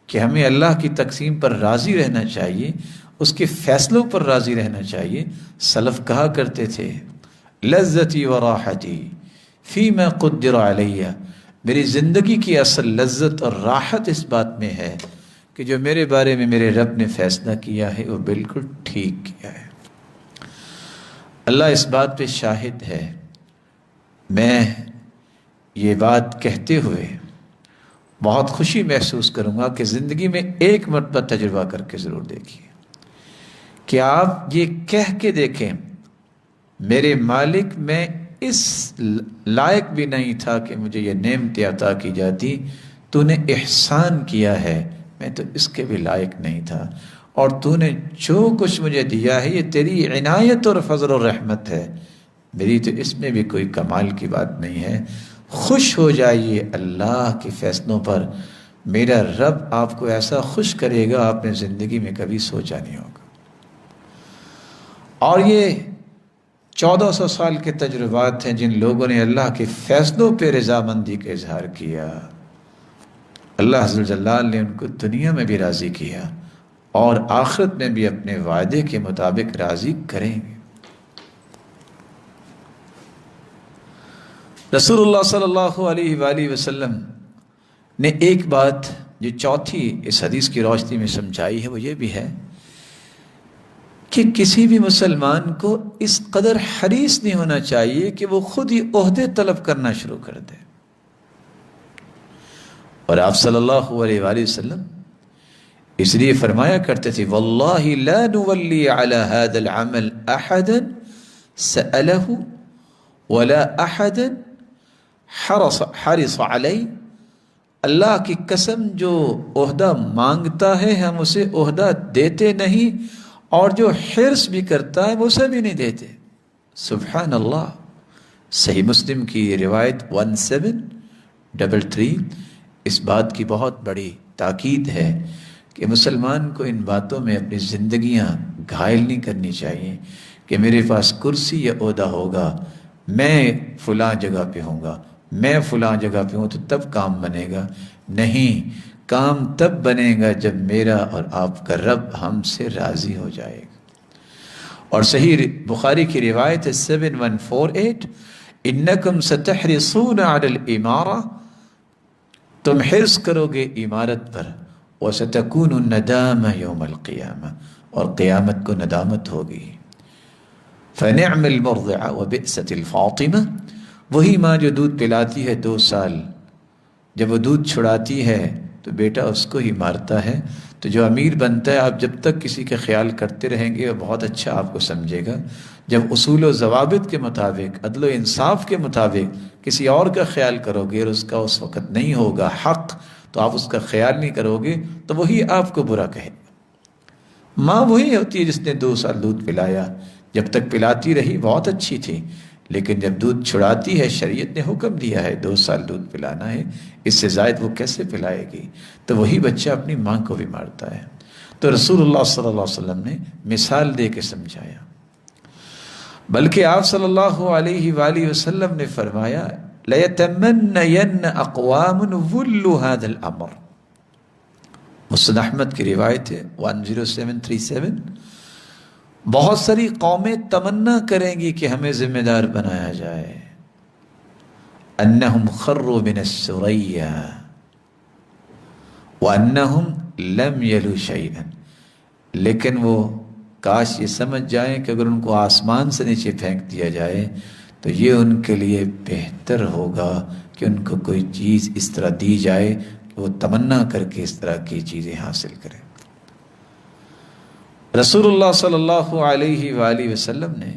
کہ ہمیں اللہ کی تقسیم پر راضی رہنا چاہیے، اس کے فیصلوں پر راضی رہنا چاہیے، سلف کہا کرتے تھے لذتی و راحتی فیما قدر علیہ، میری زندگی کی اصل لذت اور راحت اس بات میں ہے کہ جو میرے بارے میں میرے رب نے فیصلہ کیا ہے وہ بالکل ٹھیک کیا ہے۔ اللہ اس بات پہ شاہد ہے، میں یہ بات کہتے ہوئے بہت خوشی محسوس کروں گا کہ زندگی میں ایک مرتبہ تجربہ کر کے ضرور دیکھیے کہ آپ یہ کہہ کے دیکھیں میرے مالک میں اس لائق بھی نہیں تھا کہ مجھے یہ نعمت عطا کی جاتی، تو نے احسان کیا ہے، میں تو اس کے بھی لائق نہیں تھا، اور تو نے جو کچھ مجھے دیا ہے یہ تیری عنایت اور فضل و رحمت ہے، میری تو اس میں بھی کوئی کمال کی بات نہیں ہے۔ خوش ہو جائیے اللہ کے فیصلوں پر، میرا رب آپ کو ایسا خوش کرے گا آپ نے زندگی میں کبھی سوچا نہیں ہوگا۔ اور یہ 1400 سال کے تجربات ہیں جن لوگوں نے اللہ کے فیصلوں پہ رضامندی کا اظہار کیا، اللہ عز و جلال نے ان کو دنیا میں بھی راضی کیا اور آخرت میں بھی اپنے وعدے کے مطابق راضی کریں گے۔ رسول اللہ صلی اللہ علیہ وآلہ وسلم نے ایک بات جو چوتھی اس حدیث کی روشنی میں سمجھائی ہے وہ یہ بھی ہے کہ کسی بھی مسلمان کو اس قدر حریص نہیں ہونا چاہیے کہ وہ خود ہی عہدے طلب کرنا شروع کر دے۔ اور آپ صلی اللہ علیہ وآلہ وسلم اس لیے فرمایا کرتے تھے واللہ لا نولی علی هذا العمل احدا سألہ ولا احدا حرص علی، اللہ کی قسم جو عہدہ مانگتا ہے ہم اسے عہدہ دیتے نہیں، اور جو حرص بھی کرتا ہے وہ اسے بھی نہیں دیتے۔ سبحان اللہ۔ صحیح مسلم کی روایت 1733 اس بات کی بہت بڑی تاکید ہے کہ مسلمان کو ان باتوں میں اپنی زندگیاں گھائل نہیں کرنی چاہیے کہ میرے پاس کرسی یا عہدہ ہوگا، میں فلاں جگہ پہ ہوں گا، میں فلاں جگہ پہ ہوں تو تب کام بنے گا۔ نہیں، کام تب بنے گا جب میرا اور آپ کا رب ہم سے راضی ہو جائے گا۔ اور صحیح بخاری کی روایت ہے 7148 انکم ستحرصون علی الامارہ، تم حرص کرو گے عمارت پر، وستکون الندامہ یوم القیامہ، اور قیامت کو ندامت ہوگی۔ فنعم المرضعہ وبئست الفاطمہ، وہی ماں جو دودھ پلاتی ہے 2 سال، جب وہ دودھ چھڑاتی ہے تو بیٹا اس کو ہی مارتا ہے۔ تو جو امیر بنتا ہے آپ جب تک کسی کا خیال کرتے رہیں گے وہ بہت اچھا آپ کو سمجھے گا، جب اصول و ضوابط کے مطابق عدل و انصاف کے مطابق کسی اور کا خیال کرو گے اور اس کا اس وقت نہیں ہوگا حق تو آپ اس کا خیال نہیں کرو گے تو وہی آپ کو برا کہے گا۔ ماں وہی ہوتی ہے جس نے 2 سال دودھ پلایا، جب تک پلاتی رہی بہت اچھی تھی، لیکن جب دودھ چھڑاتی ہے شریعت نے حکم دیا ہے 2 سال دودھ پلانا ہے، اس سے زائد وہ کیسے پلائے گی؟ تو وہی بچہ اپنی ماں کو بھی مارتا ہے۔ تو رسول اللہ صلی اللہ علیہ وسلم نے مثال دے کے سمجھایا، بلکہ آپ صلی اللہ علیہ وآلہ وسلم نے فرمایا لَيَتَمَنَّيَنَّ أَقْوَامٌ وُلُّ هَذَا الْأَمْرِ، مسند احمد کی روایت ہے 10737، بہت ساری قومیں تمنا کریں گی کہ ہمیں ذمہ دار بنایا جائے، انہم خروا من الثریا وانہم لم یلوا شیئا، لیکن وہ کاش یہ سمجھ جائیں کہ اگر ان کو آسمان سے نیچے پھینک دیا جائے تو یہ ان کے لیے بہتر ہوگا کہ ان کو کوئی چیز اس طرح دی جائے کہ وہ تمنا کر کے اس طرح کی چیزیں حاصل کریں۔ رسول اللہ صلی اللہ علیہ وآلہ وسلم نے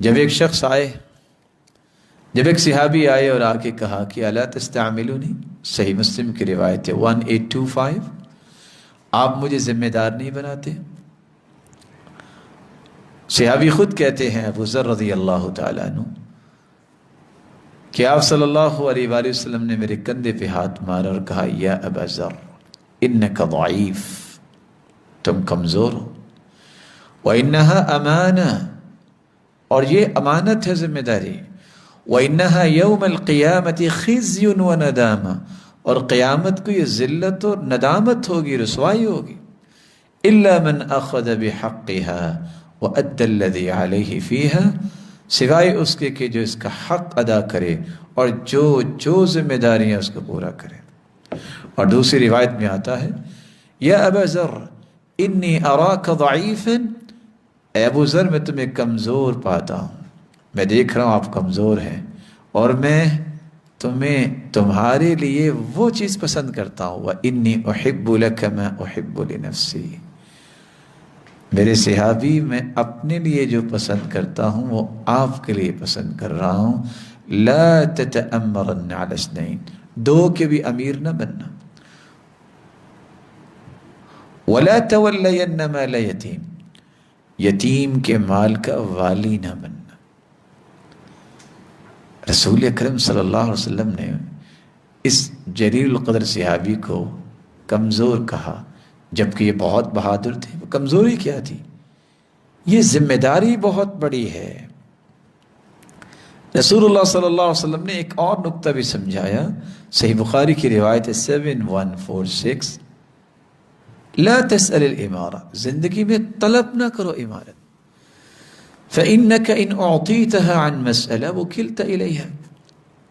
جب ایک شخص آئے، جب ایک صحابی آئے اور آ کے کہا کہ الا تستعملونی، صحیح مسلم کی روایت ہے 1825، آپ مجھے ذمہ دار نہیں بناتے؟ صحابی خود کہتے ہیں ابو ذر رضی اللہ تعالیٰ عنہ کہ آپ صلی اللہ علیہ وآلہ وسلم نے میرے کندھے پہ ہاتھ مارا اور کہا یا ابا ذر انک ضعیف، تم کمزور ہو، وَإِنَّهَا أَمَانَةٌ، اور یہ امانت ہے، ذمہ داری، وَإِنَّهَا يَوْمَ الْقِيَامَةِ خِزْيٌ وَنَدَامَةٌ، اور قیامت کو یہ ذلت اور ندامت ہوگی، رسوائی ہوگی، إِلَّا مَنْ أَخَذَ بِحَقِّهَا وَأَدَّى الَّذِي عَلَيْهِ فِيهَا، سوائے اس کے کہ جو اس کا حق ادا کرے اور جو ذمہ داریاں اس کو پورا کرے۔ اور دوسری روایت میں آتا ہے یا ابا ذر انی اراک ضعیفا، اے ابو ذر میں تمہیں کمزور پاتا ہوں، میں دیکھ رہا ہوں آپ کمزور ہیں، اور میں تمہارے لیے وہ چیز پسند کرتا ہوں، وانی احب لک ما احب لنفسی، میرے صحابی میں اپنے لیے جو پسند کرتا ہوں وہ آپ کے لیے پسند کر رہا ہوں، لا تتأمرن علی اثنین، دو کے بھی امیر نہ بننا، ولا تولین مال یتیم، یتیم کے مال کا والی نہ بننا۔ رسول اکرم صلی اللہ علیہ وسلم نے اس جلیل القدر صحابی کو کمزور کہا، جبکہ یہ بہت بہادر تھے۔ وہ کمزوری کیا تھی؟ یہ ذمہ داری بہت بڑی ہے۔ رسول اللہ صلی اللہ علیہ وسلم نے ایک اور نقطہ بھی سمجھایا، صحیح بخاری کی روایت ہے 7146، لا تسأل الامارہ، زندگی میں طلب نہ کرو امارت، فإنك إن أعطيتها عن مسألة وكلت إليها،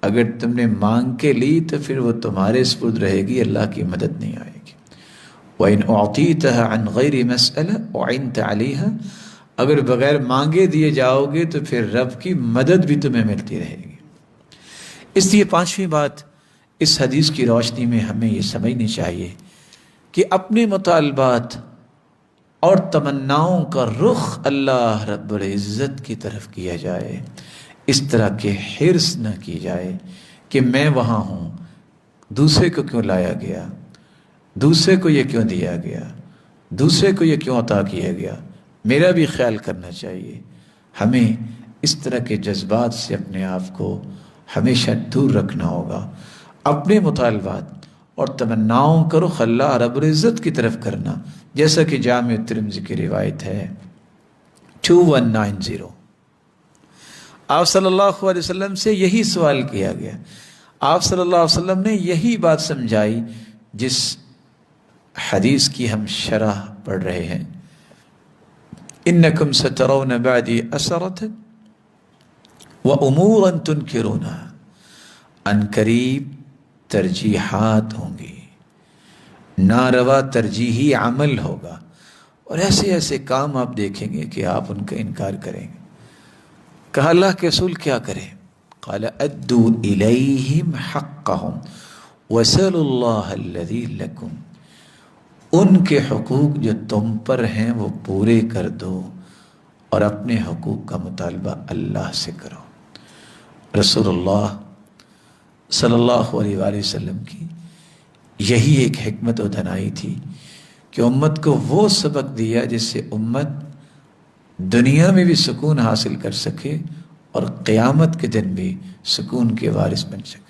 اگر تم نے مانگ کے لی تو پھر وہ تمہارے سپرد رہے گی، اللہ کی مدد نہیں آئے گی۔ وإن أعطيتها عن غير مسألة أعنت عليها، اگر بغیر مانگے دیے جاؤ گے تو پھر رب کی مدد بھی تمہیں ملتی رہے گی۔ اس لیے پانچویں بات اس حدیث کی روشنی میں ہمیں یہ سمجھنی چاہیے کہ اپنے مطالبات اور تمناؤں کا رخ اللہ رب العزت کی طرف کیا جائے، اس طرح کے حرص نہ کی جائے کہ میں وہاں ہوں، دوسرے کو کیوں لایا گیا، دوسرے کو یہ کیوں دیا گیا، دوسرے کو یہ کیوں عطا کیا گیا، میرا بھی خیال کرنا چاہیے۔ ہمیں اس طرح کے جذبات سے اپنے آپ کو ہمیشہ دور رکھنا ہوگا، اپنے مطالبات اور تمناؤں کا رخ اللہ رب العزت کی طرف کرنا، جیسا کہ جامع ترمذی کی روایت ہے 2190۔ آپ صلی اللہ علیہ وسلم سے یہی سوال کیا گیا، آپ صلی اللہ علیہ وسلم نے یہی بات سمجھائی جس حدیث کی ہم شرح پڑھ رہے ہیں، انکم سترون بعدی اثرۃ وامورا تنکرونها، ان قریب ترجیحات ہوں گی، ناروا ترجیحی عمل ہوگا، اور ایسے ایسے کام آپ دیکھیں گے کہ آپ ان کا انکار کریں گے۔ کہا اللہ کے رسول کیا کریں؟ قال ادوا الیہم حقہم وسلوا اللہ الذی لکم، ان کے حقوق جو تم پر ہیں وہ پورے کر دو اور اپنے حقوق کا مطالبہ اللہ سے کرو۔ رسول اللہ صلی اللہ علیہ وآلہ وسلم کی یہی ایک حکمت و دانائی تھی کہ امت کو وہ سبق دیا جس سے امت دنیا میں بھی سکون حاصل کر سکے اور قیامت کے دن بھی سکون کے وارث بن سکے۔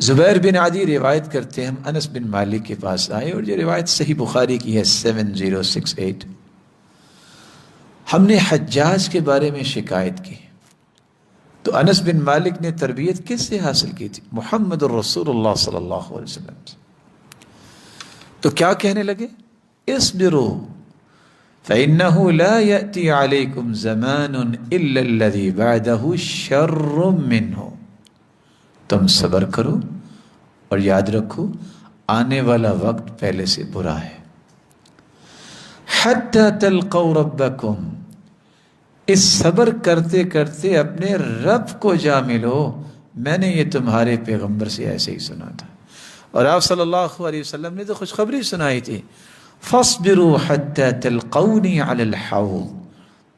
زبیر بن عدی روایت کرتے ہیں، ہم انس بن مالک کے پاس آئے، اور یہ روایت صحیح بخاری کی ہے 7068۔ ہم نے حجاج کے بارے میں شکایت کی تو انس بن مالک نے تربیت کس سے حاصل کی تھی؟ محمد الرسول اللہ صلی اللہ علیہ وسلم سے۔ تو کیا کہنے لگے؟ اصبروا فإنه لا يأتي عليكم زمان إلا الذي بعده شر منه، تم صبر کرو اور یاد رکھو آنے والا وقت پہلے سے برا ہے. حتی تلقوا ربکم، اس صبر کرتے کرتے اپنے رب کو جا ملو. میں نے یہ تمہارے پیغمبر سے ایسے ہی سنا تھا، اور آپ صلی اللہ علیہ وسلم نے تو خوشخبری سنائی تھی. فاصبروا حتی تلقونی علی الحوض،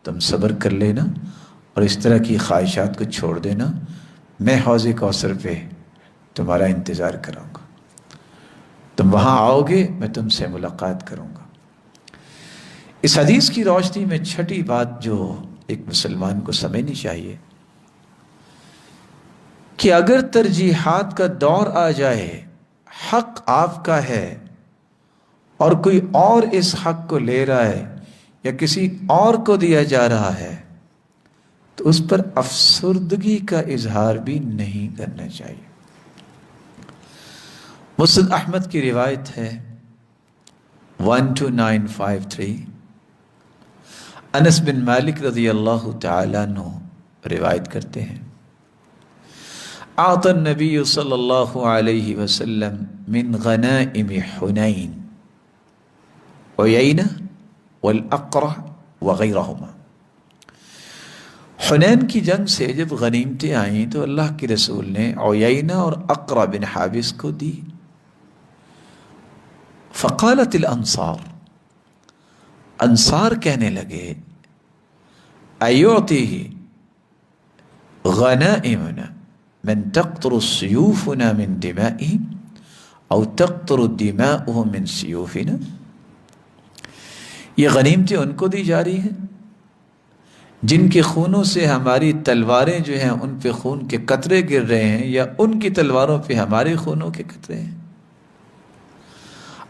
تم صبر کر لینا اور اس طرح کی خواہشات کو چھوڑ دینا. میں حوض کوثر پہ تمہارا انتظار کروں گا، تم وہاں آؤ گے، میں تم سے ملاقات کروں گا. اس حدیث کی روشنی میں چھٹی بات جو ایک مسلمان کو سمجھنی چاہیے کہ اگر ترجیحات کا دور آ جائے، حق آپ کا ہے اور کوئی اور اس حق کو لے رہا ہے یا کسی اور کو دیا جا رہا ہے، تو اس پر افسردگی کا اظہار بھی نہیں کرنا چاہیے. مسند احمد کی روایت ہے 12953، انس بن مالک رضی اللہ تعالیٰ عنہ روایت کرتے ہیں، اعطى النبی صلی اللہ علیہ وسلم من غنائم حنین عیینہ والاقرع وغیرہما. حنین کی جنگ سے جب غنیمتیں آئیں تو اللہ کے رسول نے عیینہ اور اقرع بن حابس کو دی. فقالت الانصار، انصار کہنے لگے، ایعطیہ غنائمنا من تقطر سیوفنا من دمائهم او تقطر دماؤهم من سیوفنا. یہ غنیمتیں ان کو دی جا رہی ہیں جن کے خونوں سے ہماری تلواریں جو ہیں ان پہ خون کے قطرے گر رہے ہیں، یا ان کی تلواروں پہ ہمارے خونوں کے قطرے ہیں.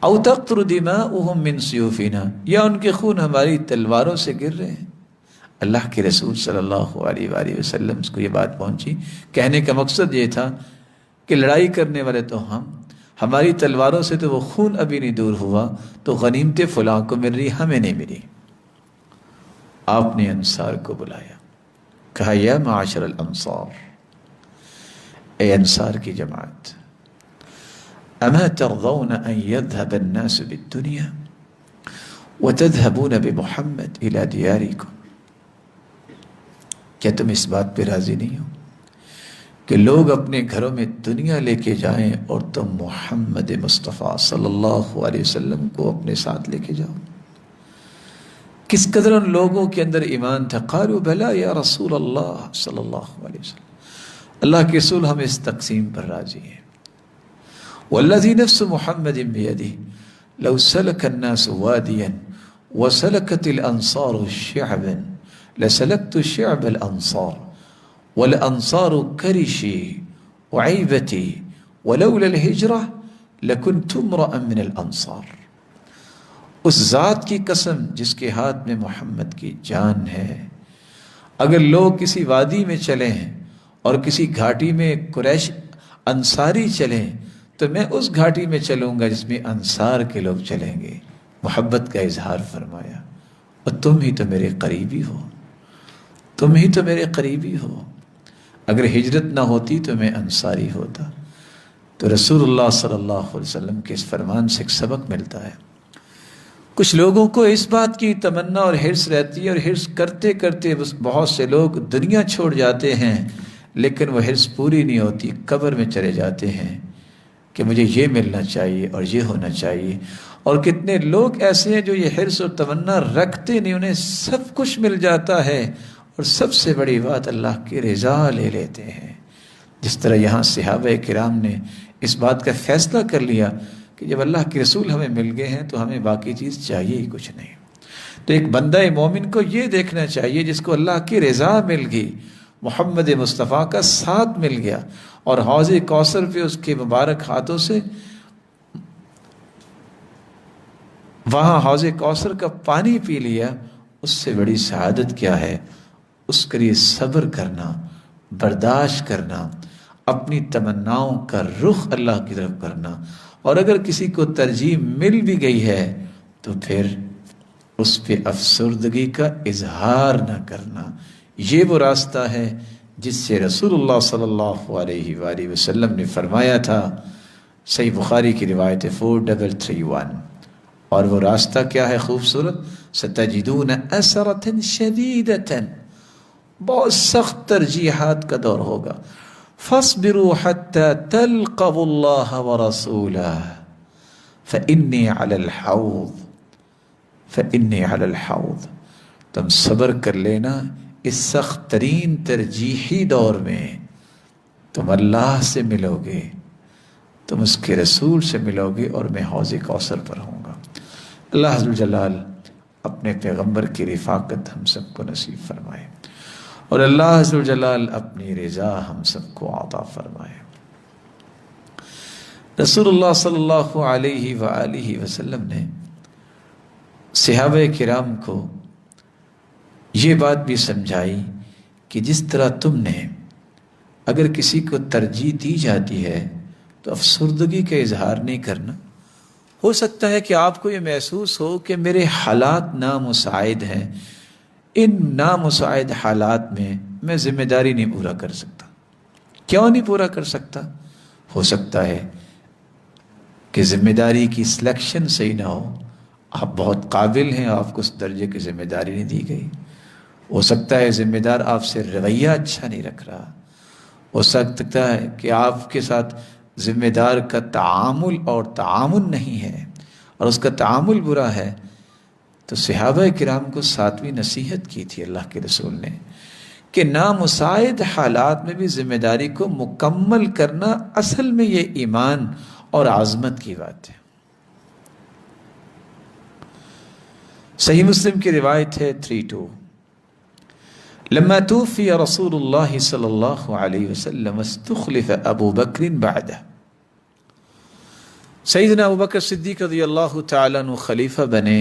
او تقطر دماؤهم من سیوفنا، یا ان کے خون ہماری تلواروں سے گر رہے ہیں. اللہ کے رسول صلی اللہ علیہ وآلہ وسلم کو یہ بات پہنچی. کہنے کا مقصد یہ تھا کہ لڑائی کرنے والے تو ہماری تلواروں سے تو وہ خون ابھی نہیں دور ہوا، تو غنیمتیں فلاں کو مل رہی، ہمیں نہیں ملی. آپ نے انصار کو بلایا، کہا یا معاشر الانصار، اے انصار کی جماعت، اما ترضون ان يذهب الناس بالدنيا وتذهبون بمحمد الى دیارکم. کیا تم اس بات پہ راضی نہیں ہو کہ لوگ اپنے گھروں میں دنیا لے کے جائیں اور تم محمد مصطفیٰ صلی اللہ علیہ وسلم کو اپنے ساتھ لے کے جاؤ؟ کس قدر ان لوگوں کے اندر ایمان تھا. قالوا بلا یا رسول اللہ صلی اللہ علیہ وسلم، اللہ کے رسول ہم اس تقسیم پر راضی ہیں. والذی نفس محمد بیدہ لو سلک الناس وادیا وسلکت الانصار شعبا لسلکت شعب الانصار والانصار کرشی وعیبتی ولولا الہجرہ لکنت امرأ من الانصار. اس ذات کی قسم جس کے ہاتھ میں محمد کی جان ہے، اگر لوگ کسی وادی میں چلیں اور کسی گھاٹی میں قریش انصاری چلیں تو میں اس گھاٹی میں چلوں گا جس میں انصار کے لوگ چلیں گے. محبت کا اظہار فرمایا. اور تم ہی تو میرے قریبی ہو، تم ہی تو میرے قریبی ہو. اگر ہجرت نہ ہوتی تو میں انصاری ہوتا. تو رسول اللہ صلی اللہ علیہ وسلم کے اس فرمان سے ایک سبق ملتا ہے. کچھ لوگوں کو اس بات کی تمنا اور حرص رہتی ہے، اور حرص کرتے کرتے بہت سے لوگ دنیا چھوڑ جاتے ہیں، لیکن وہ حرص پوری نہیں ہوتی، قبر میں چلے جاتے ہیں کہ مجھے یہ ملنا چاہیے اور یہ ہونا چاہیے. اور کتنے لوگ ایسے ہیں جو یہ حرص اور تمنا رکھتے نہیں، انہیں سب کچھ مل جاتا ہے، اور سب سے بڑی بات اللہ کی رضا لے لیتے ہیں. جس طرح یہاں صحابہ کرام نے اس بات کا فیصلہ کر لیا کہ جب اللہ کے رسول ہمیں مل گئے ہیں تو ہمیں باقی چیز چاہیے ہی کچھ نہیں. تو ایک بندہ مومن کو یہ دیکھنا چاہیے جس کو اللہ کی رضا مل گئی، محمد مصطفیٰ کا ساتھ مل گیا، اور حوض کوثر پہ اس کے مبارک ہاتھوں سے وہاں حوض کوثر کا پانی پی لیا. اس سے بڑی سعادت کیا ہے؟ اس کے لیے صبر کرنا، برداشت کرنا، اپنی تمناؤں کا رخ اللہ کی طرف کرنا. اور اگر کسی کو ترجیح مل بھی گئی ہے تو پھر اس پہ افسردگی کا اظہار نہ کرنا. یہ وہ راستہ ہے جس سے رسول اللہ صلی اللہ علیہ وآلہ وسلم نے فرمایا تھا، صحیح بخاری کی روایت 4331، اور وہ راستہ کیا ہے خوبصورت، ستجدون اثرۃ شدیدۃ، بہت سخت ترجیحات کا دور ہوگا، فاصبروا حتی تلقوا اللہ ورسولہ فإنی علی الحوض، فإنی علی الحوض، تم صبر کر لینا، اس سخت ترین ترجیحی دور میں تم اللہ سے ملو گے، تم اس کے رسول سے ملو گے، اور میں حوض کوثر پر ہوں گا۔ اللہ عز و جلال اپنے پیغمبر کی رفاقت ہم سب کو نصیب فرمائے، اور اللہ عز و جلال اپنی رضا ہم سب کو عطا فرمائے۔ رسول اللہ صلی اللہ علیہ وآلہ وسلم نے صحابہ کرام کو یہ بات بھی سمجھائی کہ جس طرح تم نے اگر کسی کو ترجیح دی جاتی ہے تو افسردگی کا اظہار نہیں کرنا۔ ہو سکتا ہے کہ آپ کو یہ محسوس ہو کہ میرے حالات نامساعد ہیں، ان نامساعد حالات میں ذمہ داری نہیں پورا کر سکتا۔ کیوں نہیں پورا کر سکتا؟ ہو سکتا ہے کہ ذمہ داری کی سلیکشن صحیح نہ ہو، آپ بہت قابل ہیں، آپ کو اس درجے کی ذمہ داری نہیں دی گئی۔ ہو سکتا ہے ذمہ دار آپ سے رویہ اچھا نہیں رکھ رہا، ہو سکتا ہے کہ آپ کے ساتھ ذمہ دار کا تعامل اور تعاون نہیں ہے، اور اس کا تعامل برا ہے۔ تو صحابہ کرام کو ساتویں نصیحت کی تھی اللہ کے رسول نے کہ نامساعد حالات میں بھی ذمہ داری کو مکمل کرنا اصل میں یہ ایمان اور عظمت کی بات ہے۔ صحیح مسلم کی روایت ہے 32، لما توفی رسول اللہ صلی اللہ علیہ وسلم استخلف ابو بکر بعدہ، سیدنا ابو بکر صدیق رضی اللہ تعالیٰ عنہ خلیفہ بنے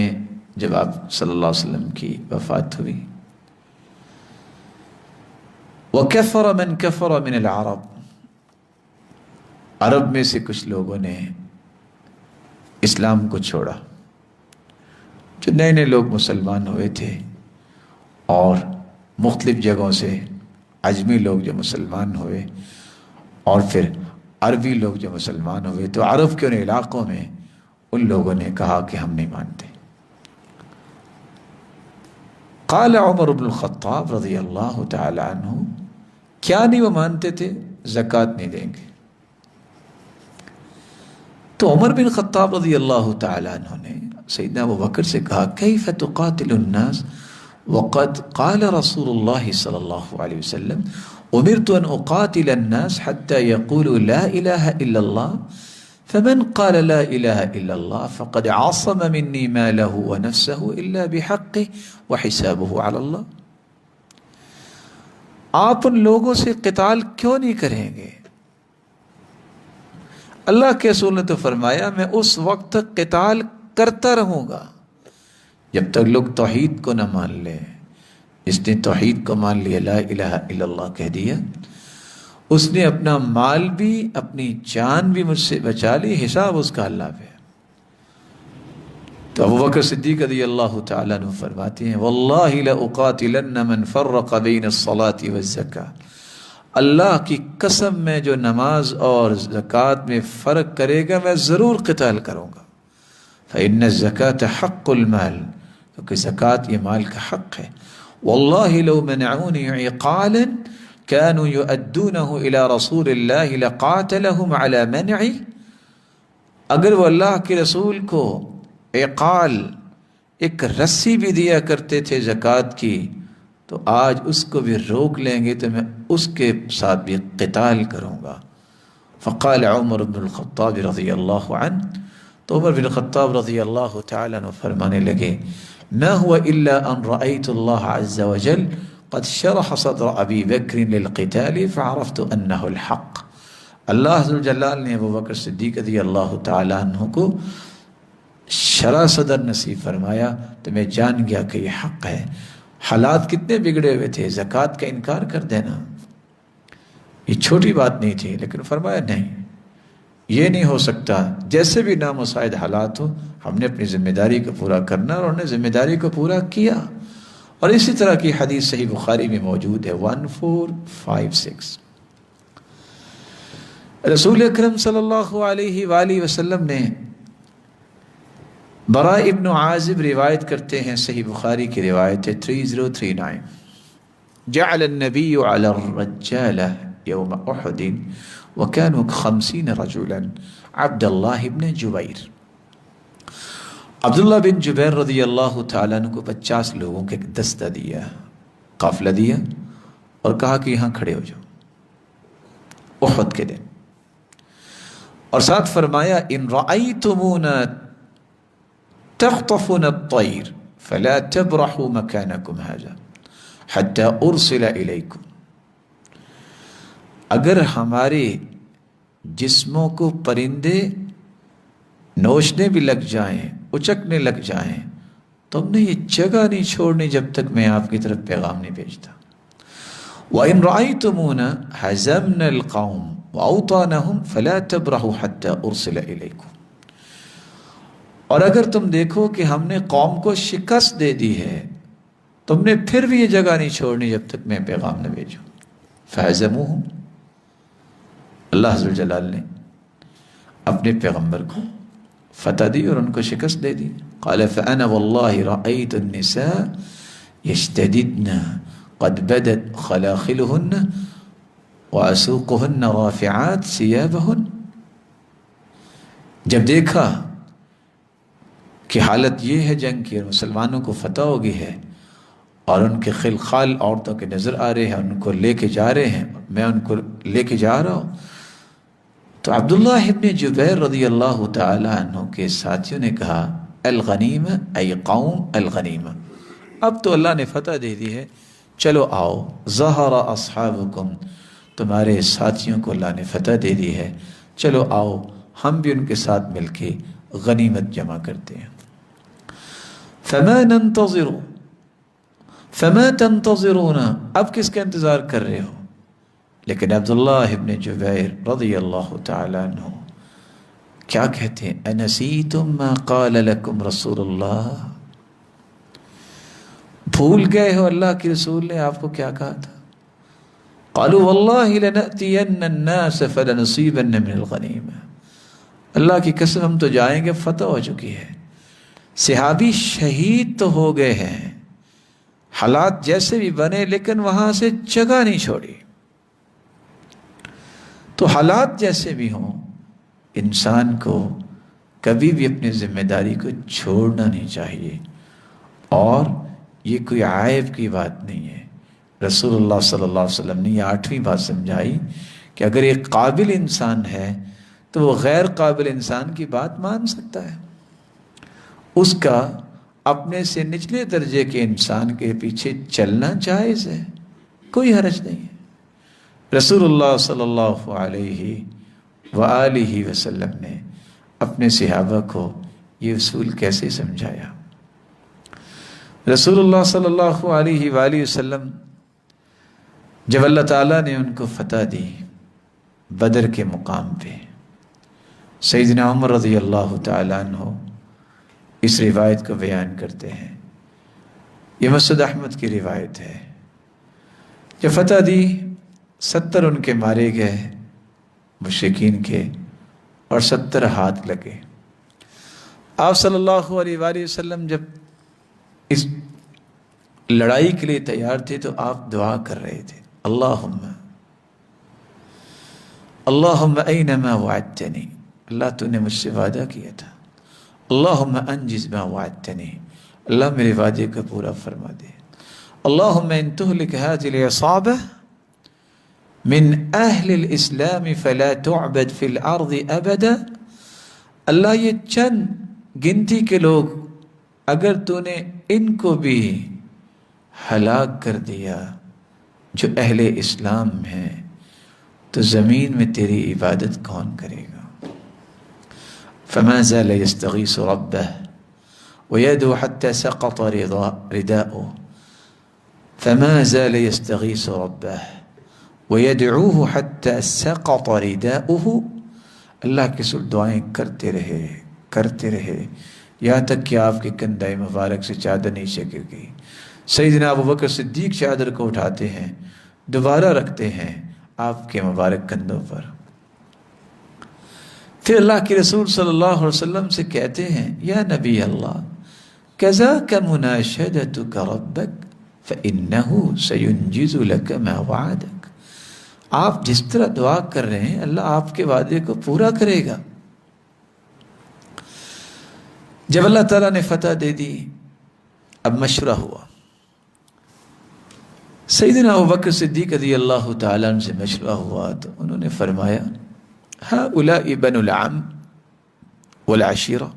جب آپ صلی اللہ علیہ وسلم کی وفات ہوئی۔ وَكَفَرَ مَنْ كَفَرَ مِنَ الْعَرَبِ، عرب میں سے کچھ لوگوں نے اسلام کو چھوڑا، جو نئے نئے لوگ مسلمان ہوئے تھے، اور مختلف جگہوں سے عجمی لوگ جو مسلمان ہوئے، اور پھر عربی لوگ جو مسلمان ہوئے، تو عرب کے ان علاقوں میں ان لوگوں نے کہا کہ ہم نہیں مانتے۔ قال عمر بن الخطاب رضی اللہ تعالی عنہ، کیا نہیں وہ مانتے تھے؟ زکوٰۃ نہیں دیں گے۔ تو عمر بن خطاب رضی اللہ تعالی عنہ نے سیدنا ابو بکر سے کہا، کیف تقاتل الناس وقد قال رسول اللہ صلی اللہ علیہ وسلم امرت ان اقاتل الناس حتى يقولوا لا الہ الا اللہ فمن قال لا الہ الا اللہ فقد عصم منی مالہ ونفسہ الا بحقہ وحسابہ علی اللہ۔ آپ ان لوگوں سے قتال کیوں نہیں کریں گے؟ اللہ کے رسول نے تو فرمایا میں اس وقت تک قتال کرتا رہوں گا جب تک لوگ توحید کو نہ مان لیں۔ جس نے توحید کو مان لیا، لا الہ الا اللہ کہہ دیا، اس نے اپنا مال بھی اپنی جان بھی مجھ سے بچا لی، حساب اس کا اللہ پہ۔ تو ابو بکر صدیق رضی اللہ تعالیٰ عنہ فرماتے ہیں، واللہ لأقاتلن من فرق بین الصلاة والزکاة، اللہ کی قسم میں جو نماز اور زکوٰۃ میں فرق کرے گا میں ضرور قتال کروں گا۔ فإن الزکاة حق المال، کیونکہ زکوٰۃ یہ مال کا حق ہے۔ واللہ لو منعونی عقالا كانوا يؤدونه الى رسول اللہ لقاتلهم على منعی، اگر وہ اللہ کے رسول کو عقال ایک رسی بھی دیا کرتے تھے زکوٰۃ کی، تو آج اس کو بھی روک لیں گے تو میں اس کے ساتھ بھی قتال کروں گا۔ فقال عمر بن الخطاب رضی اللہ عنہ، تو عمر بن الخطاب رضی اللہ تعالیٰ عنہ فرمانے لگے، ما هو الا ان رأيت اللہ عز وجل قد شرح صدر ابی بکر للقتال فعرفت انه الحق۔ اللہ عز و جلال نے ابو بکر صدیق رضی اللہ تعالیٰ عنہ کو شرح صدر نصیب فرمایا تو میں جان گیا کہ یہ حق ہے۔ حالات کتنے بگڑے ہوئے تھے، زکوٰۃ کا انکار کر دینا یہ چھوٹی بات نہیں تھی، لیکن فرمایا نہیں، یہ نہیں ہو سکتا، جیسے بھی نامساعد حالات ہو ہم نے اپنی ذمہ داری کو پورا کرنا، اور انہوں نے ذمہ داری کو پورا کیا، اور اسی طرح کی حدیث صحیح بخاری میں موجود ہے 1456. رسول اکرم صلی اللہ علیہ وآلہ وسلم نے براء ابن عازب روایت کرتے ہیں، صحیح بخاری کی روایت ہے 3039. جعل النبی علی الرجال یوم احد وكانوا 50 رجلا عبداللہ ابن جبیر. عبداللہ بن جبیر رضی اللہ تعالیٰ عنہ کو 50 لوگوں کے دستہ دیا، قافلہ دیا، اور کہا کہ یہاں کھڑے ہو جاؤ احد کے دن، اور ساتھ فرمایا ان رأیتمونا تخطفون الطیر فلا تبرحوا مکانکم هذا حتی ارسل الیکم. اگر ہمارے جسموں کو پرندے نوچنے بھی لگ جائیں، اچکنے لگ جائیں، تو ہم نے یہ جگہ نہیں چھوڑنی جب تک میں آپ کی طرف پیغام نہیں بھیجتا. وَإِن رَأَيْتُمُونَ حَزَمْنَ الْقَوْمِ وَأَوْطَانَهُمْ فَلَا تَبْرَحُوا حَتَّى أُرْسِلَ إِلَيْكُمْ. اور اگر تم دیکھو کہ ہم نے قوم کو شکست دے دی ہے، تم نے پھر بھی یہ جگہ نہیں چھوڑنی جب تک میں پیغام نہ بھیجوں. فَهَزَمُوهُمْ، اللہ عز و جلال نے اپنے پیغمبر کو فتح دی اور ان کو شکست دے دی. قال فأنا والله رأيت النساء يشتددن قد بدت خلاخلهن وأسوقهن رافعات ثيابهن. جب دیکھا کہ حالت یہ ہے جنگ کی اور مسلمانوں کو فتح ہو گئی ہے اور ان کے خلخال عورتوں کے نظر آ رہے ہیں، ان کو لے کے جا رہے ہیں، میں ان کو لے کے جا رہا ہوں، تو عبداللہ ابن جبیر رضی اللہ تعالی عنہ کے ساتھیوں نے کہا الغنیمہ ای قوم الغنیمہ، اب تو اللہ نے فتح دے دی ہے، چلو آؤ. ظہر اصحابکم، تمہارے ساتھیوں کو اللہ نے فتح دے دی ہے، چلو آؤ ہم بھی ان کے ساتھ مل کے غنیمت جمع کرتے ہیں. فما ننتظر فما تنتظرون، اب کس کا انتظار کر رہے ہو؟ لیکن عبداللہ ابن جبیر رضی اللہ تعالی عنہ کیا کہتے ہیں؟ انسیتم ما قال لکم رسول اللہ، بھول گئے ہو اللہ کے رسول نے آپ کو کیا کہا تھا؟ قالوا واللہ لنأتین الناس فلنصیبن من الغنیمہ، اللہ کی قسم ہم تو جائیں گے، فتح ہو چکی ہے. صحابی شہید تو ہو گئے ہیں، حالات جیسے بھی بنے، لیکن وہاں سے جگہ نہیں چھوڑی. تو حالات جیسے بھی ہوں، انسان کو کبھی بھی اپنی ذمہ داری کو چھوڑنا نہیں چاہیے، اور یہ کوئی عیب کی بات نہیں ہے. رسول اللہ صلی اللہ علیہ وسلم نے یہ 8ویں بات سمجھائی کہ اگر ایک قابل انسان ہے تو وہ غیر قابل انسان کی بات مان سکتا ہے، اس کا اپنے سے نچلے درجے کے انسان کے پیچھے چلنا جائز ہے، کوئی حرج نہیں ہے. رسول اللہ صلی اللہ علیہ وآلہ وسلم نے اپنے صحابہ کو یہ اصول کیسے سمجھایا؟ رسول اللہ صلی اللہ علیہ وآلہ وسلم جب اللہ تعالیٰ نے ان کو فتح دی بدر کے مقام پہ، سیدنا عمر رضی اللہ تعالیٰ عنہ اس روایت کو بیان کرتے ہیں، یہ مسعود احمد کی روایت ہے. جب فتح دی 70 ان کے مارے گئے مشرکین کے، اور 70 ہاتھ لگے. آپ صلی اللہ علیہ وآلہ وسلم جب اس لڑائی کے لیے تیار تھے تو آپ دعا کر رہے تھے، اللہم اینما وعدتنی، اللہ تو نے مجھ سے وعدہ کیا تھا، اللہم انجز ما وعدتنی، اللہ میرے وعدے کا پورا فرما دے. اللہم ان تہلک هذه العصابہ من اہل الاسلام فلا تعبد فی الارض ابدا، اللہ یہ چند گنتی کے لوگ اگر تو نے ان کو بھی ہلاک کر دیا جو اہل اسلام ہیں، تو زمین میں تیری عبادت کون کرے گا؟ فما زال يستغيث ربه ويدعو حتى سقط رداؤه، فما زال يستغيث ربه ويدعوه حتى سقط رداؤه، اللہ کے ساتھ دعائیں کرتے رہے یہاں تک کہ آپ کے کندھے مبارک سے چادر نیچے گر گئی. سیدنا ابوبکر صدیق چادر کو اٹھاتے ہیں، دوبارہ رکھتے ہیں آپ کے مبارک کندھوں پر، پھر اللہ کے رسول صلی اللہ علیہ وسلم سے کہتے ہیں یا نبی اللہ کذاک مناشدتک ربک فإنہ سینجز لک ما وعدک، آپ جس طرح دعا کر رہے ہیں اللہ آپ کے وعدے کو پورا کرے گا۔ جب اللہ تعالیٰ نے فتح دے دی، اب مشورہ ہوا، سیدنا ابوبکر صدیق رضی اللہ تعالیٰ عنہ سے مشورہ ہوا تو انہوں نے فرمایا ہؤلاء بنو العم والعشیرہ،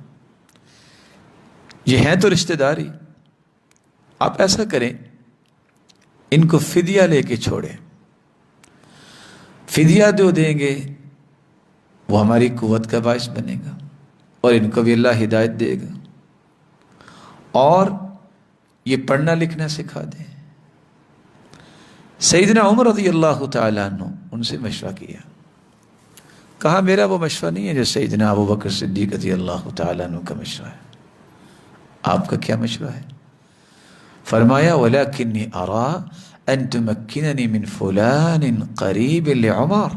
یہ ہیں تو رشتہ داری، آپ ایسا کریں ان کو فدیہ لے کے چھوڑیں، فدیہ جو دیں گے وہ ہماری قوت کا باعث بنے گا اور ان کو بھی اللہ ہدایت دے گا، اور یہ پڑھنا لکھنا سکھا دیں۔ سیدنا عمر رضی اللہ تعالیٰ عنہ ان سے مشورہ کیا، کہا میرا وہ مشورہ نہیں ہے جو سیدنا ابوبکر صدیق رضی اللہ تعالیٰ عنہ کا مشورہ ہے، آپ کا کیا مشورہ ہے؟ فرمایا وَلَكِنِّي أَرَىٰ أَن تُمَكِّنَنِي مِن فُلَانٍ قَرِيبٍ لِعُمَرٍ،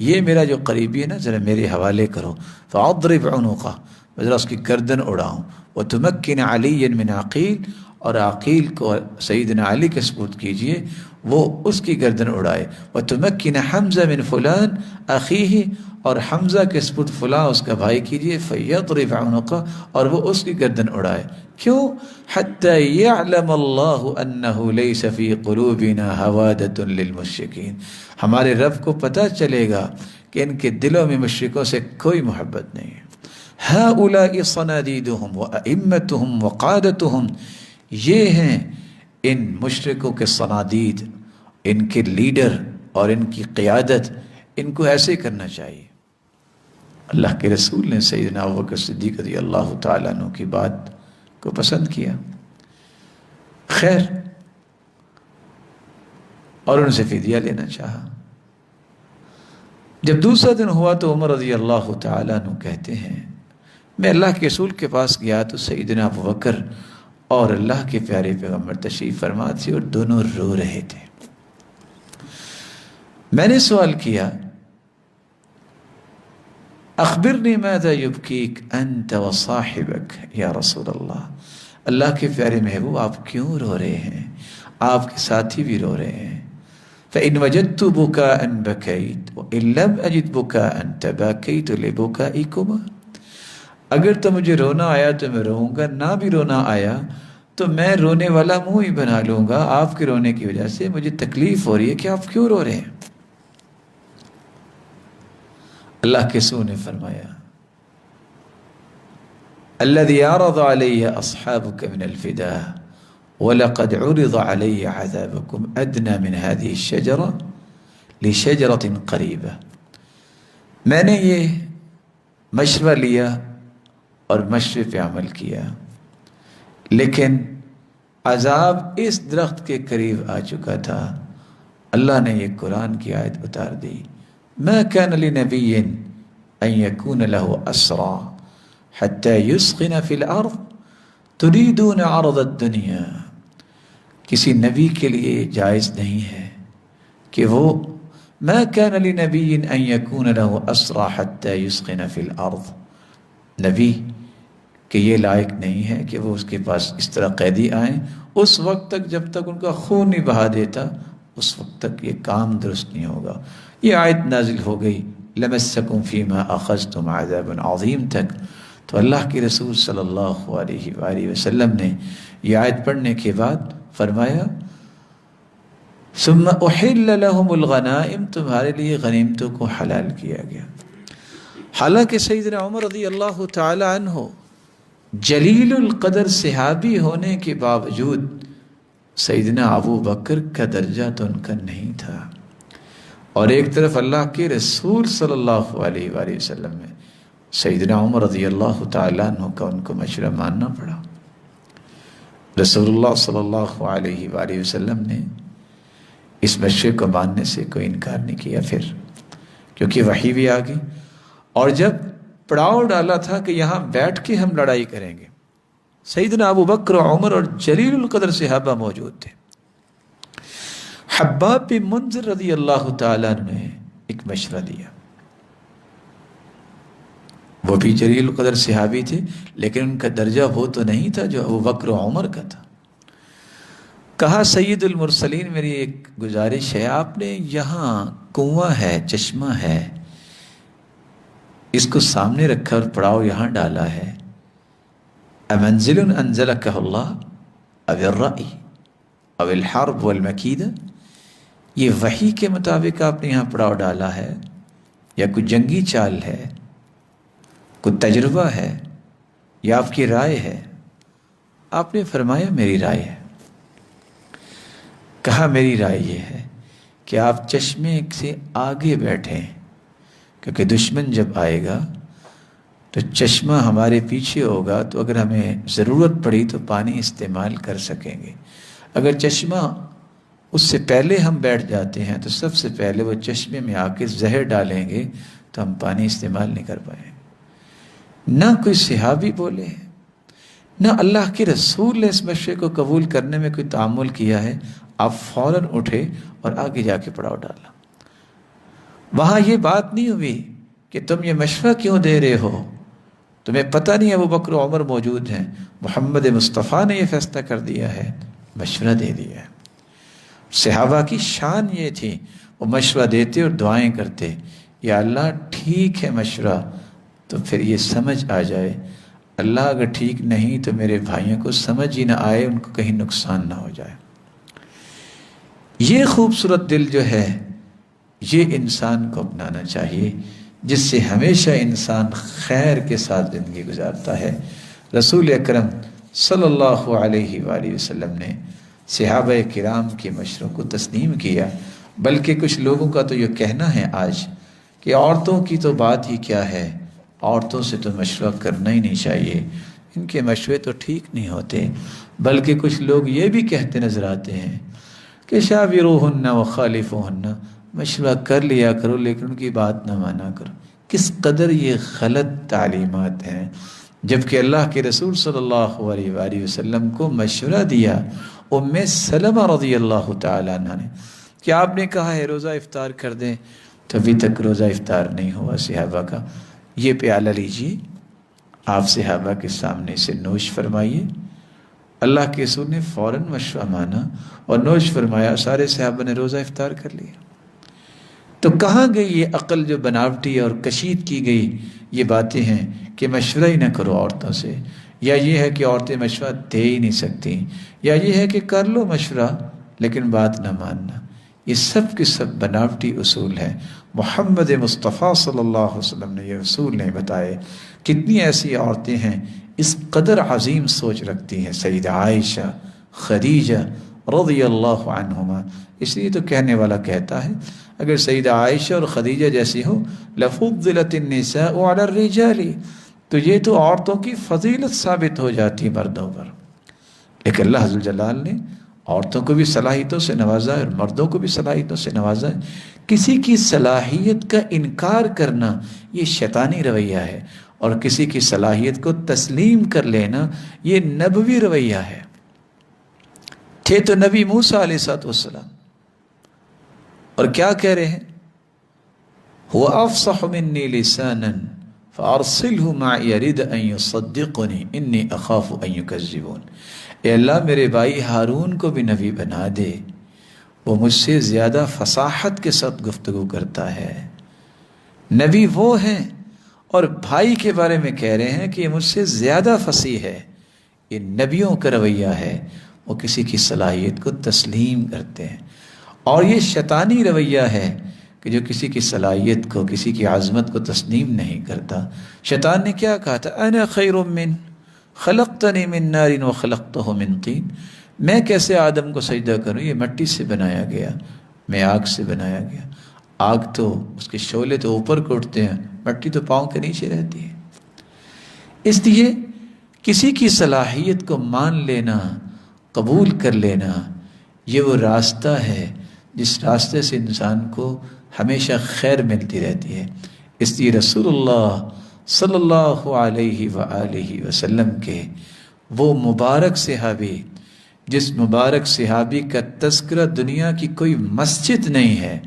یہ میرا جو قریبی ہے نا ذرا میرے حوالے کرو، فَأَضْرِبْ عُنُقَهُ، میں ذرا اس کی گردن اڑاؤں، وَتُمَكِّنَ عَلِيًّا مِنْ عَقِيلٍ، اور عقیل کو سیدنا علی کے سپرد کیجئے وہ اس کی گردن اڑائے، وَتُمَكِّنَ حَمْزَةَ مِنْ فُلَانٍ أَخِيهِ، اور حمزہ کے سپرد فلاں اس کا بھائی کیجئے، فَيَضْرِبْ عُنُقَهُ، اور وہ اس کی گردن اڑائے، کیوں؟ حَتَّى يَعْلَمَ اللَّهُ أَنَّهُ لَيْسَ فِي قُلُوبِنَا هَوَادَةٌ لِلْمُشْرِكِينَ، ہمارے رب کو پتہ چلے گا کہ ان کے دلوں میں مشرکوں سے کوئی محبت نہیں ہے۔ هَؤُلَاءِ صَنَادِيدُهُمْ وَأَئِمَّتُهُمْ وَقَادَتُهُمْ، یہ ہیں ان مشرکوں کے صنادید، ان کے لیڈر اور ان کی قیادت، ان کو ایسے کرنا چاہیے۔ اللہ کے رسول نے سیدنا ابوبکر صدیق رضی اللہ تعالیٰ عنہ کی بات کو پسند کیا، خیر، اور ان سے فدیہ لینا چاہا۔ جب دوسرا دن ہوا تو عمر رضی اللہ تعالیٰ عنہ کہتے ہیں میں اللہ کے رسول کے پاس گیا تو سیدنا ابوبکر اور اللہ کے پیارے پیغمبر تشریف فرما تھے اور دونوں رو رہے تھے۔ میں نے سوال کیا اخبرنی ماذا یبکیک انت وصاحبک یا رسول اللہ، اللہ کے پیارے محبوب آپ کیوں رو رہے ہیں، آپ کے ساتھی بھی رو رہے ہیں؟ فإن وجدت بكاء بكيت وإن لم أجد بكاء تباكيت لبكائكما، اگر تو مجھے رونا آیا تو میں روؤں گا، نہ بھی رونا آیا تو میں رونے والا منہ ہی بنا لوں گا، آپ کے رونے کی وجہ سے مجھے تکلیف ہو رہی ہے کہ آپ کیوں رو رہے ہیں؟ اللہ کے رسول نے فرمایا الذي عرض علي أصحابك من الفداء وَلَقَدْ عُرِضَ عَلَيَّ عَذَابُكُمْ أَدْنَى مِنْ هَذِهِ الشَّجَرَةِ لِشَجَرَةٍ قَرِيبَةٍ، میں نے یہ مشورہ لیا اور مشورے پہ عمل کیا، لیکن عذاب اس درخت کے قریب آ چکا تھا۔ اللہ نے یہ قرآن کی آیت اتار دی مَا كَانَ لِنَبِيٍّ أَن يَكُونَ لَهُ أَسْرَى حَتَّى يُسْخِنَ فِي الْأَرْضِ تُرِيدُونَ عَرَضَ الدُّنْيَا، کسی نبی کے لیے جائز نہیں ہے کہ وہ مَا كَانَ لِنَبِيٍّ أَن يَكُونَ لَهُ أَسْرَى حَتَّى يُسْخِنَ فِي الْأَرْضِ، نبی کہ یہ لائق نہیں ہے کہ وہ اس کے پاس اس طرح قیدی آئیں اس وقت تک جب تک ان کا خون نہیں بہا دیتا، اس وقت تک یہ کام درست نہیں ہوگا۔ یہ آیت نازل ہو گئی لَمَسَّكُمْ فِي مَا أَخَذْتُمْ عَذَابٌ عَظِيمٌ تک، تو اللہ کے رسول صلی اللہ علیہ وآلہ وسلم نے یہ آیت پڑھنے کے بعد فرمایا ثُمَّ أُحِلَّ لَهُمُ الْغَنَائِمُ، تمہارے لیے غنیمتوں کو حلال کیا گیا۔ حالانکہ سیدنا عمر رضی اللہ تعالی عنہ جلیل القدر صحابی ہونے کے باوجود سیدنا ابو بکر کا درجہ تو ان کا نہیں تھا، اور ایک طرف اللہ کے رسول صلی اللہ علیہ وآلہ وسلم میں سیدنا عمر رضی اللہ تعالیٰ عنہ کا ان کو مشورہ ماننا پڑا۔ رسول اللہ صلی اللہ علیہ وآلہ وسلم نے اس مشورے کو ماننے سے کوئی انکار نہیں کیا، پھر کیونکہ وحی بھی آ گئی، اور جب پڑاؤ ڈالا تھا کہ یہاں بیٹھ کے ہم لڑائی کریں گے سیدنا ابو بکر عمر اور جلیل القدر صحابہ موجود تھے۔ حباب بن منذر رضی اللہ تعالیٰ نے ایک مشورہ دیا، وہ بھی جلیل القدر صحابی تھے لیکن ان کا درجہ وہ تو نہیں تھا جو ابو بکر و عمر کا تھا۔ کہا سید المرسلین میری ایک گزارش ہے، آپ نے یہاں کنواں ہے، چشمہ ہے، اس کو سامنے رکھا اور پڑاؤ یہاں ڈالا ہے، امنزل انزلکہ اللہ او الرأی او الحرب والمکیدہ، یہ وحی کے مطابق آپ نے یہاں پڑاؤ ڈالا ہے یا کوئی جنگی چال ہے، کوئی تجربہ ہے یا آپ کی رائے ہے؟ آپ نے فرمایا میری رائے ہے۔ کہا میری رائے یہ ہے کہ آپ چشمے سے آگے بیٹھیں، کیونکہ دشمن جب آئے گا تو چشمہ ہمارے پیچھے ہوگا، تو اگر ہمیں ضرورت پڑی تو پانی استعمال کر سکیں گے۔ اگر چشمہ اس سے پہلے ہم بیٹھ جاتے ہیں تو سب سے پہلے وہ چشمے میں آ کے زہر ڈالیں گے تو ہم پانی استعمال نہیں کر پائیں گے۔ نہ کوئی صحابی بولے، نہ اللہ کے رسول نے اس مشورے کو قبول کرنے میں کوئی تعامل کیا ہے، آپ فوراً اٹھے اور آگے جا کے پڑاؤ ڈالا۔ وہاں یہ بات نہیں ہوئی کہ تم یہ مشورہ کیوں دے رہے ہو، تمہیں پتہ نہیں ابو بکر و عمر موجود ہیں، محمد مصطفیٰ نے یہ فیصلہ کر دیا ہے، مشورہ دے دیا ہے۔ صحابہ کی شان یہ تھی، وہ مشورہ دیتے اور دعائیں کرتے، یا اللہ ٹھیک ہے مشورہ تو پھر یہ سمجھ آ جائے، اللہ اگر ٹھیک نہیں تو میرے بھائیوں کو سمجھ ہی نہ آئے، ان کو کہیں نقصان نہ ہو جائے۔ یہ خوبصورت دل جو ہے یہ انسان کو اپنانا چاہیے، جس سے ہمیشہ انسان خیر کے ساتھ زندگی گزارتا ہے۔ رسول اکرم صلی اللہ علیہ وآلہ وسلم نے صحابہ کرام کے مشوروں کو تسلیم کیا، بلکہ کچھ لوگوں کا تو یہ کہنا ہے آج کہ عورتوں کی تو بات ہی کیا ہے، عورتوں سے تو مشورہ کرنا ہی نہیں چاہیے، ان کے مشورے تو ٹھیک نہیں ہوتے۔ بلکہ کچھ لوگ یہ بھی کہتے نظر آتے ہیں کہ شاوروہن وخالفوہن، مشورہ کر لیا کرو لیکن ان کی بات نہ مانا کرو۔ کس قدر یہ غلط تعلیمات ہیں، جبکہ اللہ کے رسول صلی اللہ علیہ وآلہ وسلم کو مشورہ دیا ام سلمہ رضی اللہ تعالیٰ عنہ نے کہ آپ نے کہا ہے روزہ افطار کر دیں، تو ابھی تک روزہ افطار نہیں ہوا صحابہ کا، یہ پیالہ لیجیے، آپ صحابہ کے سامنے سے نوش فرمائیے۔ اللہ کے رسول نے فوراً مشورہ مانا اور نوش فرمایا، سارے صحابہ نے روزہ افطار کر لیا۔ تو کہاں گئی یہ عقل جو بناوٹی اور کشید کی گئی یہ باتیں ہیں کہ مشورہ ہی نہ کرو عورتوں سے، یا یہ ہے کہ عورتیں مشورہ دے ہی نہیں سکتی، یا یہ ہے کہ کر لو مشورہ لیکن بات نہ ماننا۔ یہ سب کے سب بناوٹی اصول ہیں۔ محمد مصطفیٰ صلی اللہ علیہ وسلم نے یہ اصول نہیں بتائے۔ کتنی ایسی عورتیں ہیں اس قدر عظیم سوچ رکھتی ہیں، سیدہ عائشہ، خدیجہ رضی اللہ عنہما۔ اس لیے تو کہنے والا کہتا ہے اگر سیدہ عائشہ اور خدیجہ جیسی ہو لفضلت النساء علی الرجال، تو یہ تو عورتوں کی فضیلت ثابت ہو جاتی مردوں پر۔ لیکن اللہ عز و جلال نے عورتوں کو بھی صلاحیتوں سے نوازا ہے اور مردوں کو بھی صلاحیتوں سے نوازا ہے۔ کسی کی صلاحیت کا انکار کرنا یہ شیطانی رویہ ہے، اور کسی کی صلاحیت کو تسلیم کر لینا یہ نبوی رویہ ہے۔ تھے تو نبی موسیٰ علیہ السلام، اور کیا کہہ رہے ہیں؟ هو افصح منی لسانا فارسلہ معی رد ان یصدقنی انی اخاف ان یکذبون۔ اے اللہ میرے بھائی ہارون کو بھی نبی بنا دے، وہ مجھ سے زیادہ فصاحت کے ساتھ گفتگو کرتا ہے۔ نبی وہ ہیں اور بھائی کے بارے میں کہہ رہے ہیں کہ یہ مجھ سے زیادہ فصیح ہے۔ یہ نبیوں کا رویہ ہے، وہ کسی کی صلاحیت کو تسلیم کرتے ہیں، اور یہ شیطانی رویہ ہے کہ جو کسی کی صلاحیت کو، کسی کی عظمت کو تسلیم نہیں کرتا۔ شیطان نے کیا کہا تھا؟ انا خیر من خلقتنی من نار وخلقتہ من طین، میں کیسے آدم کو سجدہ کروں، یہ مٹی سے بنایا گیا، میں آگ سے بنایا گیا۔ آگ تو اس کے شعلے تو اوپر کو اٹھتے ہیں، مٹی تو پاؤں کے نیچے رہتی ہے۔ اس لیے کسی کی صلاحیت کو مان لینا، قبول کر لینا، یہ وہ راستہ ہے جس راستے سے انسان کو ہمیشہ خیر ملتی رہتی ہے۔ اس لیے رسول اللہ صلی اللہ علیہ وآلہ وسلم کے وہ مبارک صحابی جس مبارک صحابی کا تذکرہ دنیا کی کوئی مسجد نہیں ہے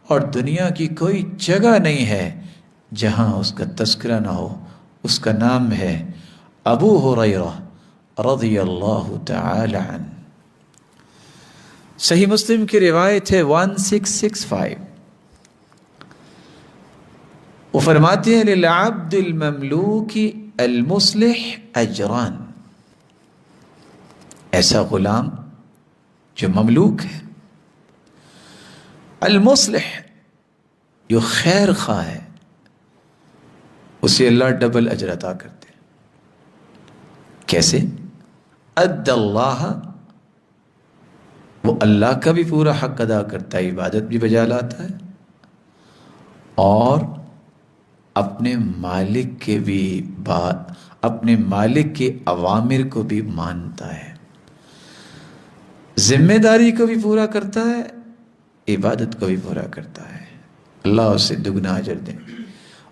اور دنیا کی کوئی جگہ نہیں ہے جہاں اس کا تذکرہ نہ ہو، اس کا نام ہے ابو ہریرہ رضی اللہ تعالی عنہ۔ صحیح مسلم کی روایت ہے 1665، وہ فرماتے ہیں للعبد المملوک المصلح اجران، ایسا غلام جو مملوک ہے، المصلح جو خیر خواہ ہے، اسے اللہ ڈبل اجر عطا کرتے ہیں۔ کیسے؟ اد اللہ، وہ اللہ کا بھی پورا حق ادا کرتا ہے، عبادت بھی بجا لاتا ہے، اور اپنے مالک کے بھی اپنے مالک کے اوامر کو بھی مانتا ہے، ذمہ داری کو بھی پورا کرتا ہے، عبادت کو بھی پورا کرتا ہے۔ اللہ اسے دگنا اجر دے۔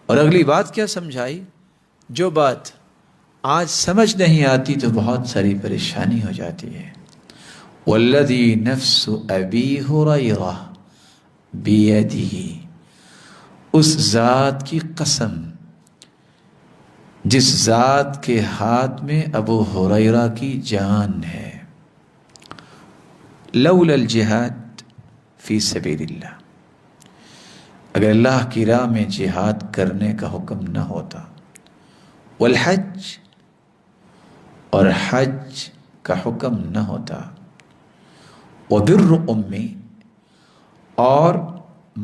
اور اگلی بات کیا سمجھائی؟ جو بات آج سمجھ نہیں آتی تو بہت ساری پریشانی ہو جاتی ہے۔ والذی نفس ابی ہریرہ بیدہ، اس ذات کی قسم جس ذات کے ہاتھ میں ابو ہریرہ کی جان ہے، لولا الجہاد فی سبیل اللہ، اگر اللہ کی راہ میں جہاد کرنے کا حکم نہ ہوتا، والحج، اور حج کا حکم نہ ہوتا، وبر امی، اور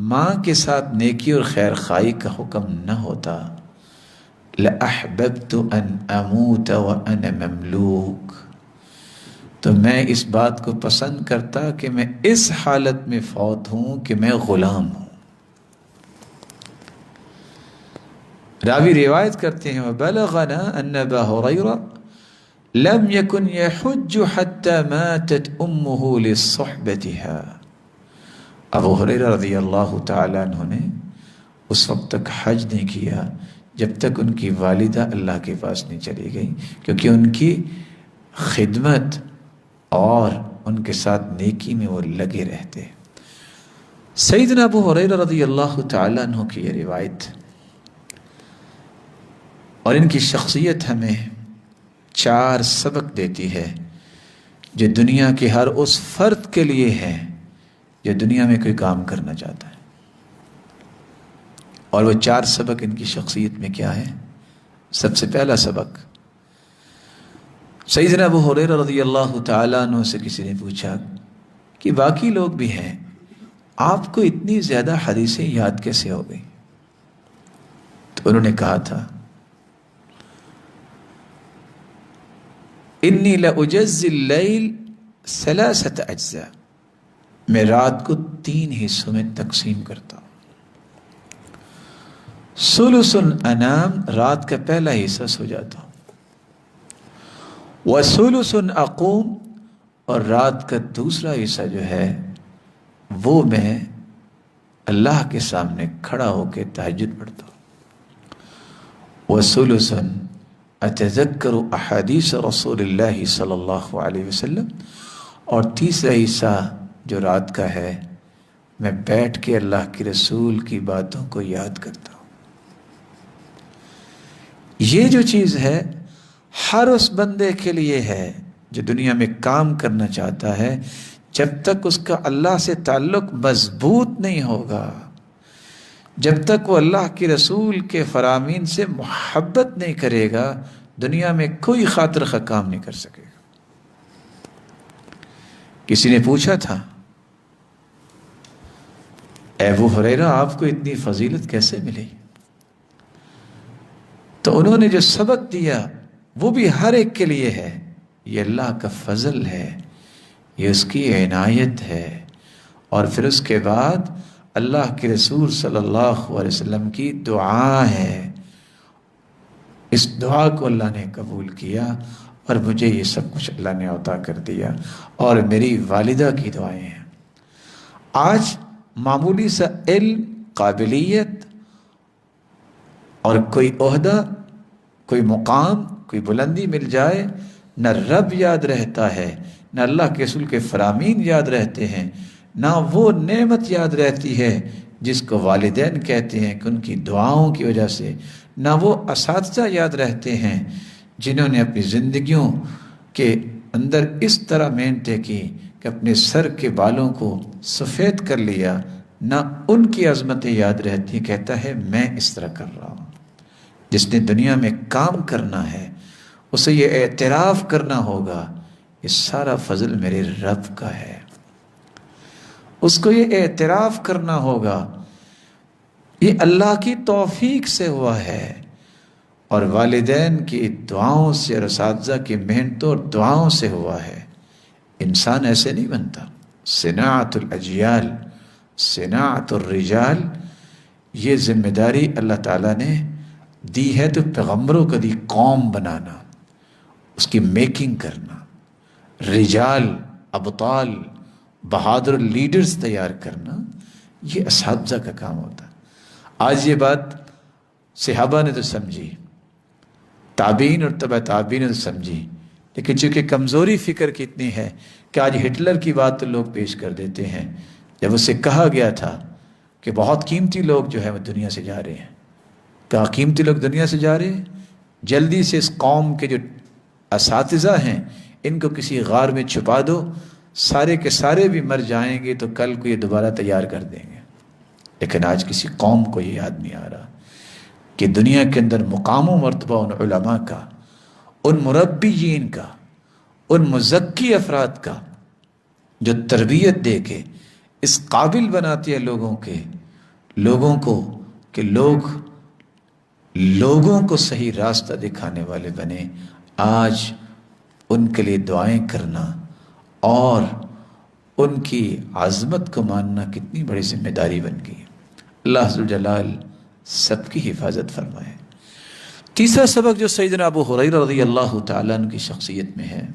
ماں کے ساتھ نیکی اور خیر خواہی کا حکم نہ ہوتا، لأحببت ان اموت وانا مملوک، تو میں اس بات کو پسند کرتا کہ میں اس حالت میں فوت ہوں کہ میں غلام ہوں۔ راوی روایت کرتے ہیں وبلغنا ان ابا ہریرہ لم يكن يحج حتى ماتت امه لصحبتها، ابو ہریرہ رضی اللہ تعالیٰ عنہ نے اس وقت تک حج نہیں کیا جب تک ان کی والدہ اللہ کے پاس نہیں چلی گئی، کیونکہ ان کی خدمت اور ان کے ساتھ نیکی میں وہ لگے رہتے۔ سیدنا ابو ہریرہ رضی اللہ تعالیٰ عنہ کی یہ روایت اور ان کی شخصیت ہمیں 4 سبق دیتی ہے جو دنیا کے ہر اس فرد کے لیے ہے جو دنیا میں کوئی کام کرنا چاہتا ہے۔ اور وہ 4 سبق ان کی شخصیت میں کیا ہے؟ سب سے پہلا سبق، سیدنا ابو ہریرہ رضی اللہ تعالیٰ عنہ سے کسی نے پوچھا کہ باقی لوگ بھی ہیں، آپ کو اتنی زیادہ حدیثیں یاد کیسے ہو گئی؟ تو انہوں نے کہا تھا انی لأجزی اللیل 3 اجزاء، میں رات کو 3 حصوں میں تقسیم کرتا ہوں۔ ثلث انام، رات کا پہلا حصہ سو جاتا ہوں، وثلث اقوم، اور رات کا دوسرا حصہ جو ہے وہ میں اللہ کے سامنے کھڑا ہو کے تہجد پڑھتا ہوں، وثلث اتذکر احادیث رسول اللہ صلی اللہ علیہ وسلم، اور تیسرا حصہ جو رات کا ہے میں بیٹھ کے اللہ کے رسول کی باتوں کو یاد کرتا ہوں۔ یہ جو چیز ہے ہر اس بندے کے لیے ہے جو دنیا میں کام کرنا چاہتا ہے، جب تک اس کا اللہ سے تعلق مضبوط نہیں ہوگا، جب تک وہ اللہ کے رسول کے فرامین سے محبت نہیں کرے گا، دنیا میں کوئی خاطر خواہ کام نہیں کر سکے گا۔ کسی نے پوچھا تھا اے ابو ہریرہ آپ کو اتنی فضیلت کیسے ملی؟ تو انہوں نے جو سبق دیا وہ بھی ہر ایک کے لیے ہے، یہ اللہ کا فضل ہے، یہ اس کی عنایت ہے، اور پھر اس کے بعد اللہ کے رسول صلی اللہ علیہ وسلم کی دعا ہے، اس دعا کو اللہ نے قبول کیا اور مجھے یہ سب کچھ اللہ نے عطا کر دیا، اور میری والدہ کی دعائیں ہیں۔ آج معمولی سا علم، قابلیت اور کوئی عہدہ، کوئی مقام، کوئی بلندی مل جائے نہ رب یاد رہتا ہے، نہ اللہ کے رسول کے فرامین یاد رہتے ہیں، نہ وہ نعمت یاد رہتی ہے جس کو والدین کہتے ہیں کہ ان کی دعاؤں کی وجہ سے، نہ وہ اساتذہ یاد رہتے ہیں جنہوں نے اپنی زندگیوں کے اندر اس طرح محنتیں کی کہ اپنے سر کے بالوں کو سفید کر لیا، نہ ان کی عظمتیں یاد رہتی ہیں۔ کہتا ہے میں اس طرح کر رہا ہوں۔ جس نے دنیا میں کام کرنا ہے اسے یہ اعتراف کرنا ہوگا یہ سارا فضل میرے رب کا ہے، اس کو یہ اعتراف کرنا ہوگا یہ اللہ کی توفیق سے ہوا ہے، اور والدین کی دعاؤں سے اور اساتذہ کی محنتوں اور دعاؤں سے ہوا ہے۔ انسان ایسے نہیں بنتا۔ صناعت الاجیال، صناعت الرجال، یہ ذمہ داری اللہ تعالیٰ نے دی ہے تو پیغمبروں کو دی، قوم بنانا، اس کی میکنگ کرنا، رجال، ابطال، بہادر لیڈرز تیار کرنا، یہ اساتذہ کا کام ہوتا ہے۔ آج یہ بات صحابہ نے تو سمجھی، تابعین اور تبع تابعین نے تو سمجھی، لیکن چونکہ کمزوری فکر کی اتنی ہے کہ آج ہٹلر کی بات تو لوگ پیش کر دیتے ہیں۔ جب اسے کہا گیا تھا کہ بہت قیمتی لوگ جو ہے وہ دنیا سے جا رہے ہیں، کہا قیمتی لوگ دنیا سے جا رہے ہیں، جلدی سے اس قوم کے جو اساتذہ ہیں ان کو کسی غار میں چھپا دو، سارے کے سارے بھی مر جائیں گے تو کل کو یہ دوبارہ تیار کر دیں گے۔ لیکن آج کسی قوم کو یہ یاد نہیں آ رہا کہ دنیا کے اندر مقام و مرتبہ ان علماء کا، ان مربیین کا، ان مزکی افراد کا جو تربیت دے کے اس قابل بناتی ہے لوگوں کو کہ لوگوں کو صحیح راستہ دکھانے والے بنے۔ آج ان کے لیے دعائیں کرنا اور ان کی عظمت کو ماننا کتنی بڑی ذمہ داری بن گئی۔ اللہ ذوالجلال سب کی حفاظت فرمائے۔ تیسرا سبق جو سیدنا ابو ہریرہ رضی اللہ تعالیٰ عنہ کی شخصیت میں ہے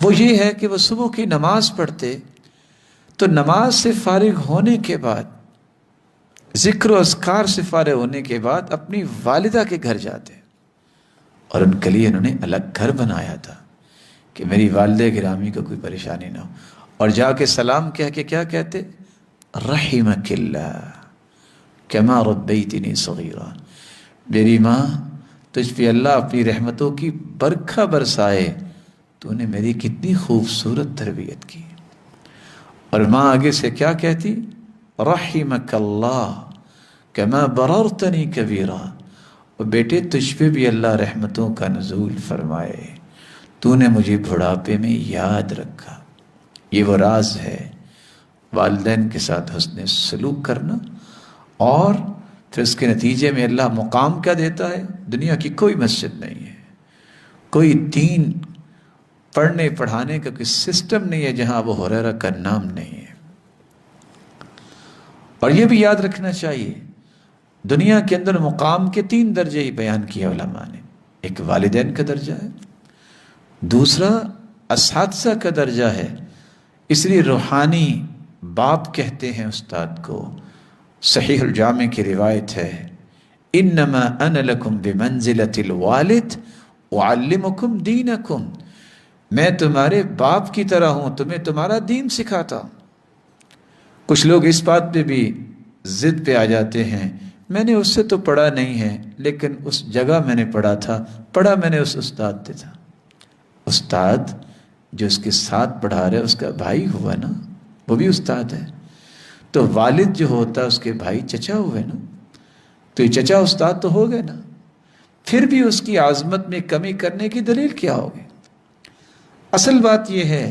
وہ یہ ہے کہ وہ صبح کی نماز پڑھتے تو نماز سے فارغ ہونے کے بعد، ذکر و اذکار سے فارغ ہونے کے بعد اپنی والدہ کے گھر جاتے، اور ان کے لیے انہوں نے الگ گھر بنایا تھا کہ میری والدہ گرامی کو کوئی پریشانی نہ ہو، اور جا کے سلام کہہ کے کیا کہتے؟ رحمک اللہ کما ربیتنی صغیرا، میری ماں تجھ پہ اللہ اپنی رحمتوں کی برکھا برسائے، تو نے میری کتنی خوبصورت تربیت کی۔ اور ماں آگے سے کیا کہتی؟ رحمک اللہ کما بررتنی کبیرا، اور بیٹے تجھ پہ بھی اللہ رحمتوں کا نزول فرمائے، تو نے مجھے بڑھاپے میں یاد رکھا۔ یہ وہ راز ہے والدین کے ساتھ حسن سلوک کرنا، اور پھر اس کے نتیجے میں اللہ مقام کیا دیتا ہے؟ دنیا کی کوئی مسجد نہیں ہے، کوئی دین پڑھنے پڑھانے کا کوئی سسٹم نہیں ہے جہاں ابو ہریرہ کا نام نہیں ہے۔ اور یہ بھی یاد رکھنا چاہیے دنیا کے اندر مقام کے 3 درجے ہی بیان کیے علماء نے۔ ایک والدین کا درجہ ہے، دوسرا اساتذہ کا درجہ ہے، اس لیے روحانی باپ کہتے ہیں استاد کو۔ صحیح الجامع کی روایت ہے، انما انا لکم بمنزلۃ الوالد اعلمکم دینکم، میں تمہارے باپ کی طرح ہوں، تمہیں تمہارا دین سکھاتا ہوں۔ کچھ لوگ اس بات پہ بھی ضد پہ آ جاتے ہیں، میں نے اس سے تو پڑھا نہیں ہے، لیکن اس جگہ میں نے پڑھا تھا، پڑھا میں نے اس استاد سے تھا۔ استاد جو اس کے ساتھ پڑھا رہا ہے اس کا بھائی ہوا نا، وہ بھی استاد ہے۔ تو والد جو ہوتا ہے اس کے بھائی چچا ہوئے نا، تو یہ چچا استاد تو ہو گئے نا، پھر بھی اس کی عظمت میں کمی کرنے کی دلیل کیا ہوگی؟ اصل بات یہ ہے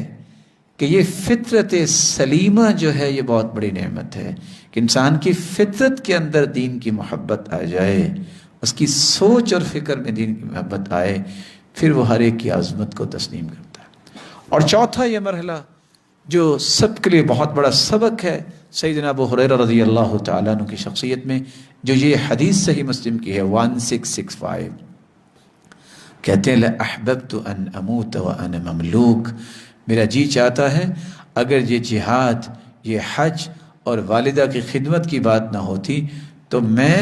کہ یہ فطرت سلیمہ جو ہے یہ بہت بڑی نعمت ہے کہ انسان کی فطرت کے اندر دین کی محبت آ جائے، اس کی سوچ اور فکر میں دین کی محبت آئے، پھر وہ ہر ایک کی عظمت کو تسلیم کرتا ہے۔ اور چوتھا یہ مرحلہ جو سب کے لیے بہت بڑا سبق ہے سیدنا ابو ہریرہ رضی اللہ تعالیٰ عنہ کی شخصیت میں، جو یہ حدیث صحیح مسلم کی ہے 1665، کہتے ہیں لَأَحْبَبْتُ أَنْ أَمُوتَ وَأَنَا مَمْلُوكٌ، میرا جی چاہتا ہے اگر یہ جہاد، یہ حج اور والدہ کی خدمت کی بات نہ ہوتی تو میں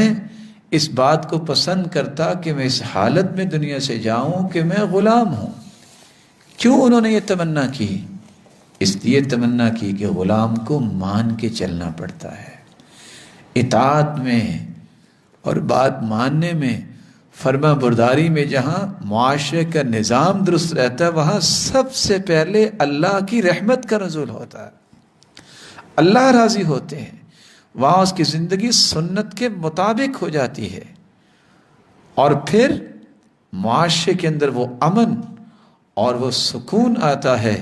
اس بات کو پسند کرتا کہ میں اس حالت میں دنیا سے جاؤں کہ میں غلام ہوں۔ کیوں انہوں نے یہ تمنا کی؟ اس لیے تمنا کی کہ غلام کو مان کے چلنا پڑتا ہے، اطاعت میں اور بات ماننے میں، فرما برداری میں جہاں معاشرے کا نظام درست رہتا ہے وہاں سب سے پہلے اللہ کی رحمت کا نزول ہوتا ہے، اللہ راضی ہوتے ہیں، وہاں اس کی زندگی سنت کے مطابق ہو جاتی ہے، اور پھر معاشرے کے اندر وہ امن اور وہ سکون آتا ہے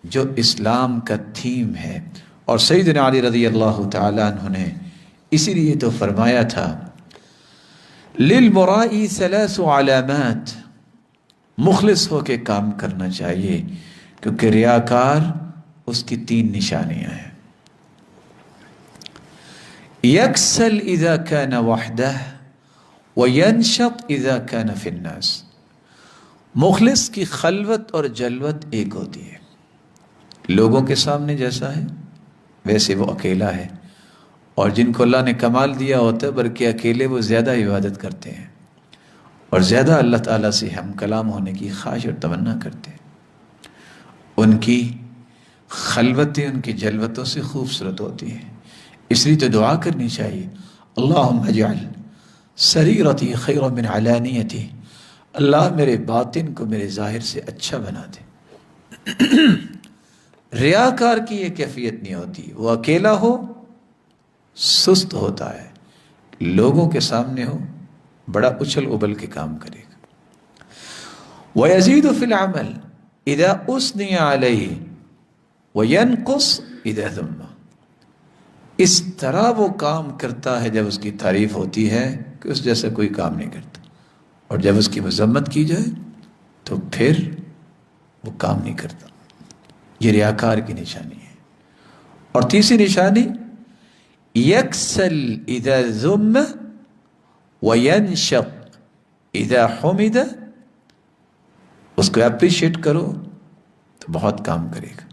جو اسلام کا تھیم ہے۔ اور سیدنا علی رضی اللہ تعالیٰ عنہ نے اسی لیے تو فرمایا تھا للمرائی ثلاث علامات، مخلص ہو کے کام کرنا چاہیے، کیونکہ ریاکار اس کی 3 نشانیاں ہیں۔ یکسل اذا کان وحدہ وینشط اذا کان فی الناس، مخلص کی خلوت اور جلوت ایک ہوتی ہے، لوگوں کے سامنے جیسا ہے ویسے وہ اکیلا ہے، اور جن کو اللہ نے کمال دیا ہوتا ہے بلکہ اکیلے وہ زیادہ عبادت کرتے ہیں اور زیادہ اللہ تعالیٰ سے ہم کلام ہونے کی خواہش اور تمنا کرتے ہیں، ان کی خلوتیں ان کی جلوتوں سے خوبصورت ہوتی ہیں۔ اس لیے تو دعا کرنی چاہیے، اللہم اجعل سریرتی خیر من علانیتی، اللہ میرے باطن کو میرے ظاہر سے اچھا بنا دے۔ ریاکار کی یہ کیفیت نہیں ہوتی، وہ اکیلا ہو سست ہوتا ہے، لوگوں کے سامنے ہو بڑا اچھل ابل کے کام کرے گا۔ وَيَزِيدُ فِي الْعَمَلِ إِذَا أُثْنِيَ عَلَيْهِ وَيَنْقُصْ إِذَا ذُمَّ، اس طرح وہ کام کرتا ہے جب اس کی تعریف ہوتی ہے کہ اس جیسا کوئی کام نہیں کرتا، اور جب اس کی مذمت کی جائے تو پھر وہ کام نہیں کرتا۔ یہ ریاکار کی نشانی ہے۔ اور تیسری نشانی یکسل اذا ذم وینشط اذا حمد، اس کو اپریشیٹ کرو تو بہت کام کرے گا،